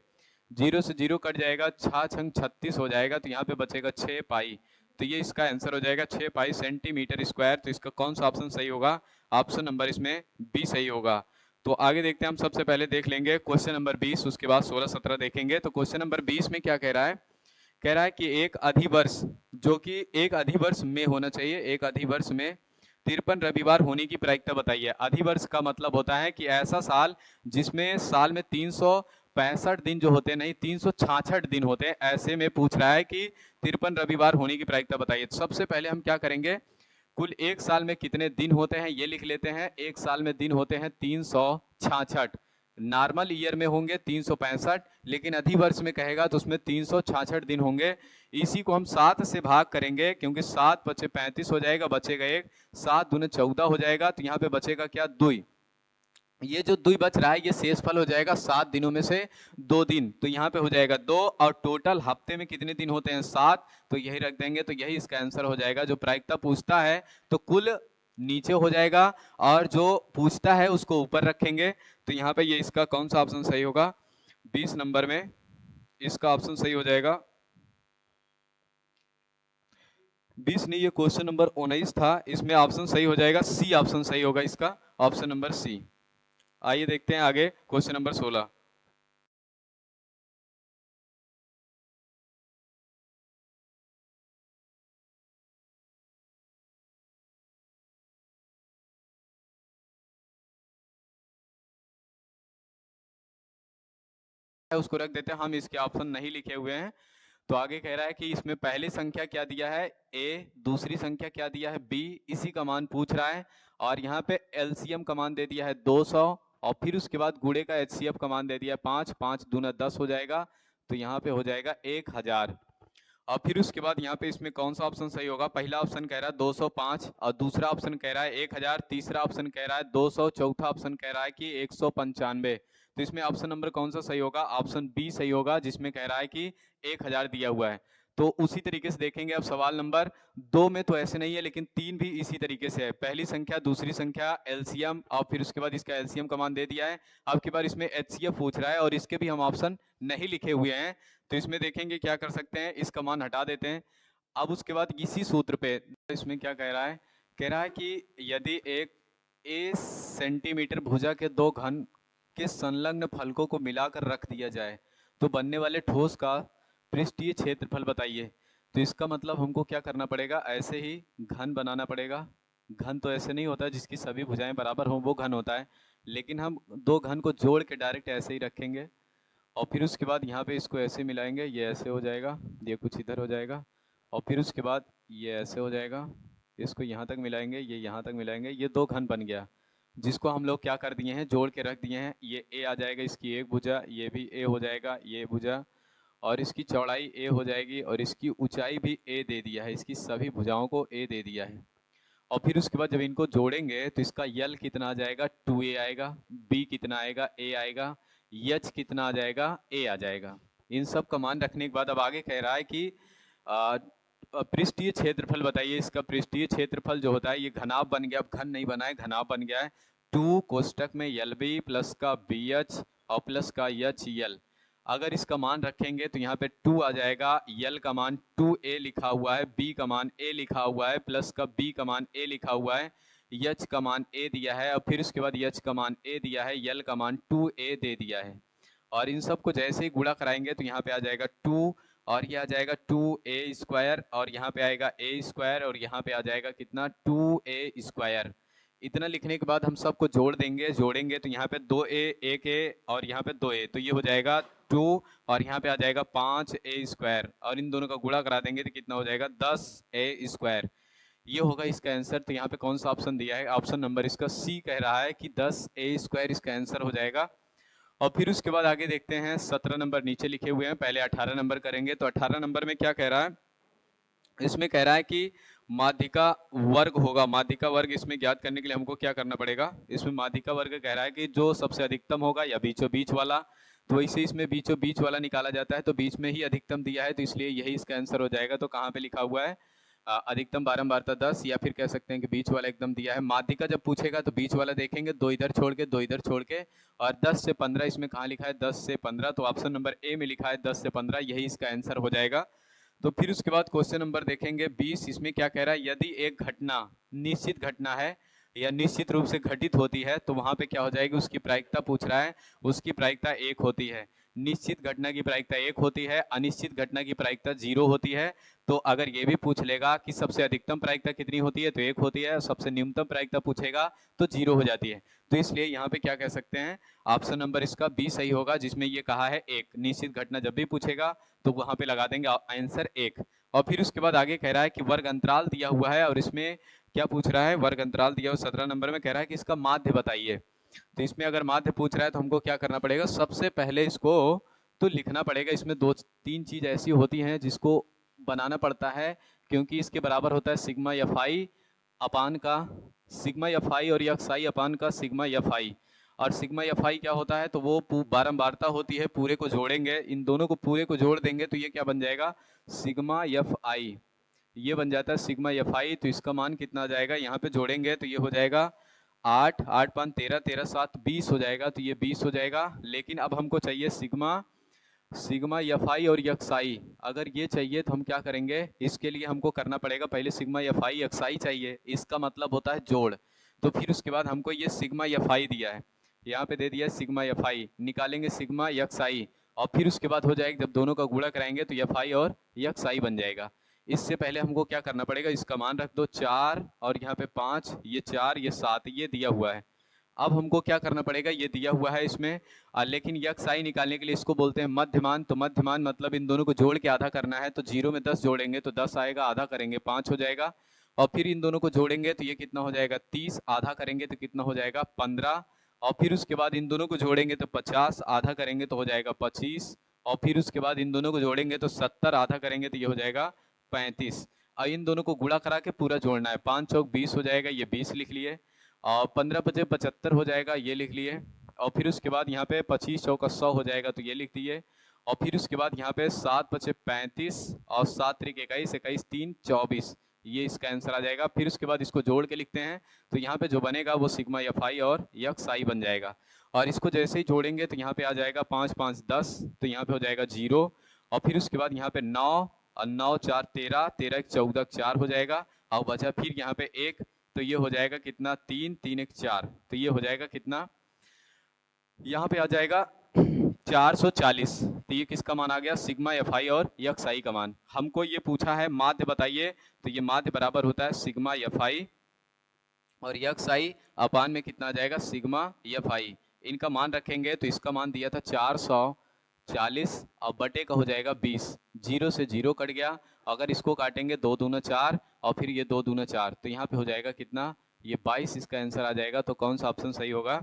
0 से 0 कट जाएगा, 6×6 36 हो जाएगा, तो यहाँ पे बचेगा 6 पाई। तो ये इसका आंसर हो जाएगा 6 पाई सेंटीमीटर स्क्वायर। तो इसका कौन सा ऑप्शन सही होगा, ऑप्शन नंबर इसमें बी सही होगा। तो आगे देखते हैं, हम सबसे पहले देख लेंगे क्वेश्चन नंबर 20, उसके बाद 16-17 देखेंगे। तो क्वेश्चन नंबर 20 में क्या कह रहा है, कह रहा है कि एक अधिवर्ष, जो कि एक अधिवर्ष में होना चाहिए, एक अधिवर्ष में 53 रविवार होने की प्रायिकता बताइए। अधिवर्ष का मतलब होता है कि ऐसा साल जिसमें साल में 365 दिन जो होते हैं, नहीं 366 दिन होते हैं, ऐसे में पूछ रहा है कि 53 रविवार होने की प्रायिकता बताइए। तो सबसे पहले हम क्या करेंगे, कुल एक साल में कितने दिन होते हैं ये लिख लेते हैं। एक साल में दिन होते हैं 366, नॉर्मल ईयर में होंगे 365, लेकिन अधिवर्ष में कहेगा तो उसमें 366 दिन होंगे। इसी को हम 7 से भाग करेंगे, क्योंकि 7 × 5 = 35 हो जाएगा, बचेगा 1, 7 × 2 = 14 हो जाएगा, तो यहाँ पे बचेगा क्या 2। ये जो 2 बच रहा है ये शेषफल हो जाएगा 7 दिनों में से 2 दिन, तो यहाँ पे हो जाएगा 2, और टोटल हफ्ते में कितने दिन होते हैं 7, तो यही रख देंगे, तो यही इसका आंसर हो जाएगा। जो प्रायिकता पूछता है तो कुल नीचे हो जाएगा, और जो पूछता है उसको ऊपर रखेंगे। तो यहाँ पे ये इसका कौन सा ऑप्शन सही होगा, 20 नंबर में इसका ऑप्शन सही हो जाएगा 20 नहीं, ये क्वेश्चन नंबर 19 था। इसमें ऑप्शन सही हो जाएगा सी, ऑप्शन सही होगा इसका, ऑप्शन नंबर सी। आइए देखते हैं आगे क्वेश्चन नंबर 16। उसको रख देते हैं, हम इसके ऑप्शन नहीं लिखे हुए हैं। तो आगे कह रहा है कि इसमें पहली संख्या क्या दिया है ए, दूसरी संख्या क्या दिया है बी, इसी का मान पूछ रहा है। और यहाँ पे एलसीएम का मान दे दिया है 200, और फिर उसके बाद गुणे का एचसीएफ का मान दे दिया है 5, 5 दूना 10 हो जाएगा, तो यहाँ पे हो जाएगा 1000। और फिर उसके बाद यहाँ पे इसमें कौन सा ऑप्शन सही होगा? पहला ऑप्शन कह रहा है 205, और दूसरा ऑप्शन कह रहा है 1000, तीसरा ऑप्शन कह रहा है 200, चौथा ऑप्शन कह रहा है कि 195। तो इसमें ऑप्शन नंबर कौन सा सही होगा? ऑप्शन बी सही होगा, जिसमें कह रहा है कि 1000 दिया हुआ है। तो उसी तरीके से देखेंगे अब सवाल नंबर 2 में, तो ऐसे नहीं है, लेकिन 3 भी इसी तरीके से है। पहली संख्या, दूसरी संख्या, एलसीएम, और फिर उसके बाद इसका एलसीएम का मान दे दिया है। अब की बार इसमें एचसीएफ पूछ रहा है, और इसके भी हम ऑप्शन नहीं लिखे हुए हैं। तो इसमें देखेंगे क्या कर सकते हैं, इसका मान हटा देते हैं। अब उसके बाद इसी सूत्र पे इसमें क्या कह रहा है? कह रहा है कि यदि एक ए सेंटीमीटर भुजा के दो घन के संलग्न फलकों को मिलाकर रख दिया जाए तो बनने वाले ठोस का पृष्ठीय क्षेत्रफल बताइए। तो इसका मतलब हमको क्या करना पड़ेगा? ऐसे ही घन बनाना पड़ेगा। घन तो ऐसे नहीं होता जिसकी सभी भुजाएं बराबर हों, वो घन होता है। लेकिन हम दो घन को जोड़ के डायरेक्ट ऐसे ही रखेंगे, और फिर उसके बाद यहाँ पे इसको ऐसे मिलाएंगे, ये ऐसे हो जाएगा, ये कुछ इधर हो जाएगा, और फिर उसके बाद ये ऐसे हो जाएगा, इसको यहाँ तक मिलाएंगे, ये यहाँ तक मिलाएंगे, ये दो घन बन गया, जिसको हम लोग क्या कर दिए हैं? जोड़ के रख दिए हैं। ये ए आ जाएगा, इसकी एक भुजा, ये भी ए हो जाएगा, ये भुजा, और इसकी चौड़ाई ए हो जाएगी, और इसकी ऊंचाई भी ए दे दिया है, इसकी सभी भुजाओं को ए दे दिया है। और फिर उसके बाद जब इनको जोड़ेंगे तो इसका यल कितना आ जाएगा? 2a आएगा, बी कितना आएगा? a आएगा, एच कितना आ जाएगा? a आ जाएगा। इन सब का मान रखने के बाद अब आगे कह रहा है कि पृष्ठीय क्षेत्रफल बताइए। इसका पृष्ठीय क्षेत्रफल जो होता है, ये घनाभ बन गया, अब घन नहीं बना है, घनाभ बन गया है। 2 कोष्टक में यल बी प्लस का बी एच और प्लस का एच यल। अगर इसका मान रखेंगे तो यहाँ पे 2 आ जाएगा, यल का मान 2a लिखा हुआ है, b का मान a लिखा हुआ है, प्लस का b का मान a लिखा हुआ है, h का मान a दिया है, और फिर उसके बाद h का मान a दिया है, यल का मान 2a दे दिया है। और इन सब को जैसे ही गुणा कराएंगे तो यहाँ पे आ जाएगा 2, और ये आ जाएगा 2a स्क्वायर, और यहाँ पे आएगा a स्क्वायर, और यहाँ पे आ जाएगा कितना? 2a square. इतना लिखने के बाद हम सबको जोड़ देंगे, जोड़ेंगे तो यहाँ पे 2a, 1a, और यहाँ पे 2a, तो ये हो जाएगा 2, और यहाँ पे आ जाएगा 5a स्क्वायर, और इन दोनों का गुणा करा देंगे तो कितना हो जाएगा? 10a square. ये होगा इसका आंसर। तो यहाँ पे कौन सा ऑप्शन दिया है? ऑप्शन नंबर इसका सी कह रहा है कि 10a स्क्वायर इसका आंसर हो जाएगा। और फिर उसके बाद आगे देखते हैं, 17 नंबर नीचे लिखे हुए हैं, पहले 18 नंबर करेंगे। तो 18 नंबर में क्या कह रहा है? इसमें कह रहा है कि माध्यिका वर्ग होगा। माध्यिका वर्ग इसमें ज्ञात करने के लिए हमको क्या करना पड़ेगा? इसमें माध्यिका वर्ग कह रहा है कि जो सबसे अधिकतम होगा या बीचों बीच वाला, तो वैसे इसमें बीचों बीच वाला निकाला जाता है, तो बीच में ही अधिकतम दिया है, तो इसलिए यही इसका आंसर हो जाएगा। तो कहाँ पे लिखा हुआ है? अधिकतम बारंबारता 10, या फिर कह सकते हैं कि बीच वाला एकदम दिया है। माध्यिका जब पूछेगा तो बीच वाला देखेंगे, दो इधर छोड़ के, दो इधर छोड़ के, और 10 से 15 इसमें कहाँ लिखा है? 10 से 15, तो ऑप्शन नंबर ए में लिखा है 10 से 15, यही इसका आंसर हो जाएगा। तो फिर उसके बाद क्वेश्चन नंबर देखेंगे 20। इसमें क्या कह रहा है? यदि एक घटना निश्चित घटना है या निश्चित रूप से घटित होती है तो वहां पे क्या हो जाएगी? उसकी प्रायिकता पूछ रहा है, उसकी प्रायिकता 1 होती है। निश्चित घटना की प्रायिकता 1 होती है, अनिश्चित घटना की प्रायिकता 0 होती है। तो अगर ये भी पूछ लेगा कि सबसे अधिकतम प्रायिकता कितनी होती है, तो 1 होती है, और सबसे न्यूनतम प्रायिकता पूछेगा तो 0 हो जाती है। तो इसलिए यहाँ पे क्या कह सकते हैं? ऑप्शन नंबर इसका बी सही होगा, जिसमें ये कहा है 1। निश्चित घटना जब भी पूछेगा तो वहां पे लगा देंगे आंसर 1। और फिर उसके बाद आगे कह रहा है कि वर्ग अंतराल दिया हुआ है, और इसमें क्या पूछ रहा है? वर्ग अंतराल दिया हुआ 17 नंबर में, कह रहा है कि इसका माध्य बताइए। तो इसमें अगर माध्य पूछ रहा है तो हमको क्या करना पड़ेगा? सबसे पहले इसको तो लिखना पड़ेगा। इसमें दो तीन चीज ऐसी होती हैं जिसको बनाना पड़ता है, क्योंकि इसके बराबर होता है सिग्मा एफ आई अपान का सिग्मा एफ आई, और एक्स आई अपान का सिग्मा एफ आई। और सिग्मा एफ आई क्या होता है? तो वो बारंबारता होती है, पूरे को जोड़ेंगे, इन दोनों को पूरे को जोड़ देंगे तो ये क्या बन जाएगा? Sigma F I. ये बन जाता है सिग्मा एफ आई। तो इसका मान कितना आ जाएगा? यहाँ पे जोड़ेंगे तो ये हो जाएगा 8, 8 5 13, 13 7 20 हो जाएगा, तो ये 20 हो जाएगा। लेकिन अब हमको चाहिए सिग्मा सिग्मा एफ आई और एक्स आई अगर ये चाहिए तो हम क्या करेंगे, इसके लिए हमको करना पड़ेगा पहले सिग्मा एफ आई एक्स आई चाहिए, इसका मतलब होता है जोड़। तो फिर उसके बाद हमको ये सिग्मा एफ आई दिया है, यहाँ पे दे दिया है सिग्मा एफ आई, निकालेंगे सिग्मा एक्स आई और फिर उसके बाद हो जाएगा जब दोनों का गुणा कराएंगे तो एफ आई और एक्स आई बन जाएगा। इससे पहले हमको क्या करना पड़ेगा, इसका मान रख दो 4 और यहाँ पे 5, ये 4 ये 7 ये दिया हुआ है। अब हमको क्या करना पड़ेगा, ये दिया हुआ है इसमें लेकिन यक्स आई निकालने के लिए इसको बोलते हैं मध्यमान। तो मध्यमान मतलब इन दोनों को जोड़ के आधा करना है, तो 0 में 10 जोड़ेंगे तो 10 आएगा, आधा करेंगे 5 हो जाएगा और फिर इन दोनों को जोड़ेंगे तो ये कितना हो जाएगा 30, आधा करेंगे तो कितना हो जाएगा 15 और फिर उसके बाद इन दोनों को जोड़ेंगे तो 50, आधा करेंगे तो हो जाएगा 25 और फिर उसके बाद इन दोनों को जोड़ेंगे तो 70, आधा करेंगे तो ये हो जाएगा 35। और इन दोनों को गुणा करा के पूरा जोड़ना है, 5 चौक 20 हो जाएगा, ये 20 लिख लिए और 15 पचे 75 हो जाएगा, ये लिख लिए और फिर उसके बाद यहाँ पे 25 चौका 100 हो जाएगा तो ये लिख दिए और फिर उसके बाद यहाँ पे 7 पचे 35 और 7 त्रिक 21, 21 3 24, ये इसका आंसर आ जाएगा। फिर उसके बाद इसको जोड़ के लिखते हैं तो यहाँ पे जो बनेगा वो सिग्मा एफ आई और एक्स आई बन जाएगा और इसको जैसे ही जोड़ेंगे तो यहाँ पे आ जाएगा 5 5 10, तो यहाँ पे हो जाएगा 0 और फिर उसके बाद यहाँ पे 9 और 9 4 13, 13 1 14, 4 हो जाएगा और बचा फिर यहाँ पे 1, तो ये हो जाएगा कितना 3 3 1 4, तो ये हो जाएगा कितना, यहाँ पे आ जाएगा 440। तो ये किसका मान आ गया, सिग्मा एफ आई और एक्स आई का मान। हमको ये पूछा है माध्य बताइए, तो ये माध्य बराबर होता है सिग्मा एफ आई और एक्स आई अपान में कितना आ जाएगा सिग्मा एफ आई। इनका मान रखेंगे तो इसका मान दिया था 440 और बटे का हो जाएगा 20, 0 से 0 कट गया, अगर इसको काटेंगे 2 दूना 4 और फिर ये 2 दूना 4, तो यहाँ पे हो जाएगा कितना, ये 22 इसका आंसर आ जाएगा। तो कौन सा ऑप्शन सही होगा,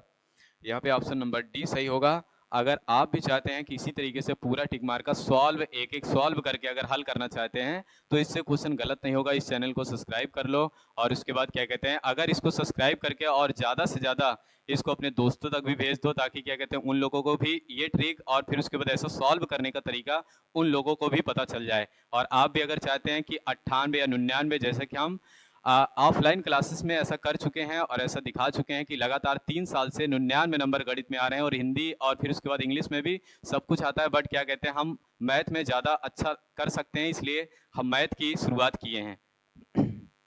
यहाँ पे ऑप्शन नंबर डी सही होगा। अगर आप भी चाहते हैं कि इसी तरीके से पूरा टिक मार का सॉल्व एक एक सॉल्व करके अगर हल करना चाहते हैं तो इससे क्वेश्चन गलत नहीं होगा, इस चैनल को सब्सक्राइब कर लो और उसके बाद क्या कहते हैं, अगर इसको सब्सक्राइब करके और ज़्यादा से ज़्यादा इसको अपने दोस्तों तक भी भेज दो ताकि क्या कहते हैं उन लोगों को भी ये ट्रिक और फिर उसके बाद ऐसा सॉल्व करने का तरीका उन लोगों को भी पता चल जाए। और आप भी अगर चाहते हैं कि 98 या 99 जैसे कि हम ऑफलाइन क्लासेस में ऐसा कर चुके हैं और ऐसा दिखा चुके हैं कि लगातार 3 साल से 99 नंबर गणित में आ रहे हैं और हिंदी और फिर उसके बाद इंग्लिश में भी सब कुछ आता है, बट क्या कहते हैं हम मैथ में ज़्यादा अच्छा कर सकते हैं, इसलिए हम मैथ की शुरुआत किए हैं।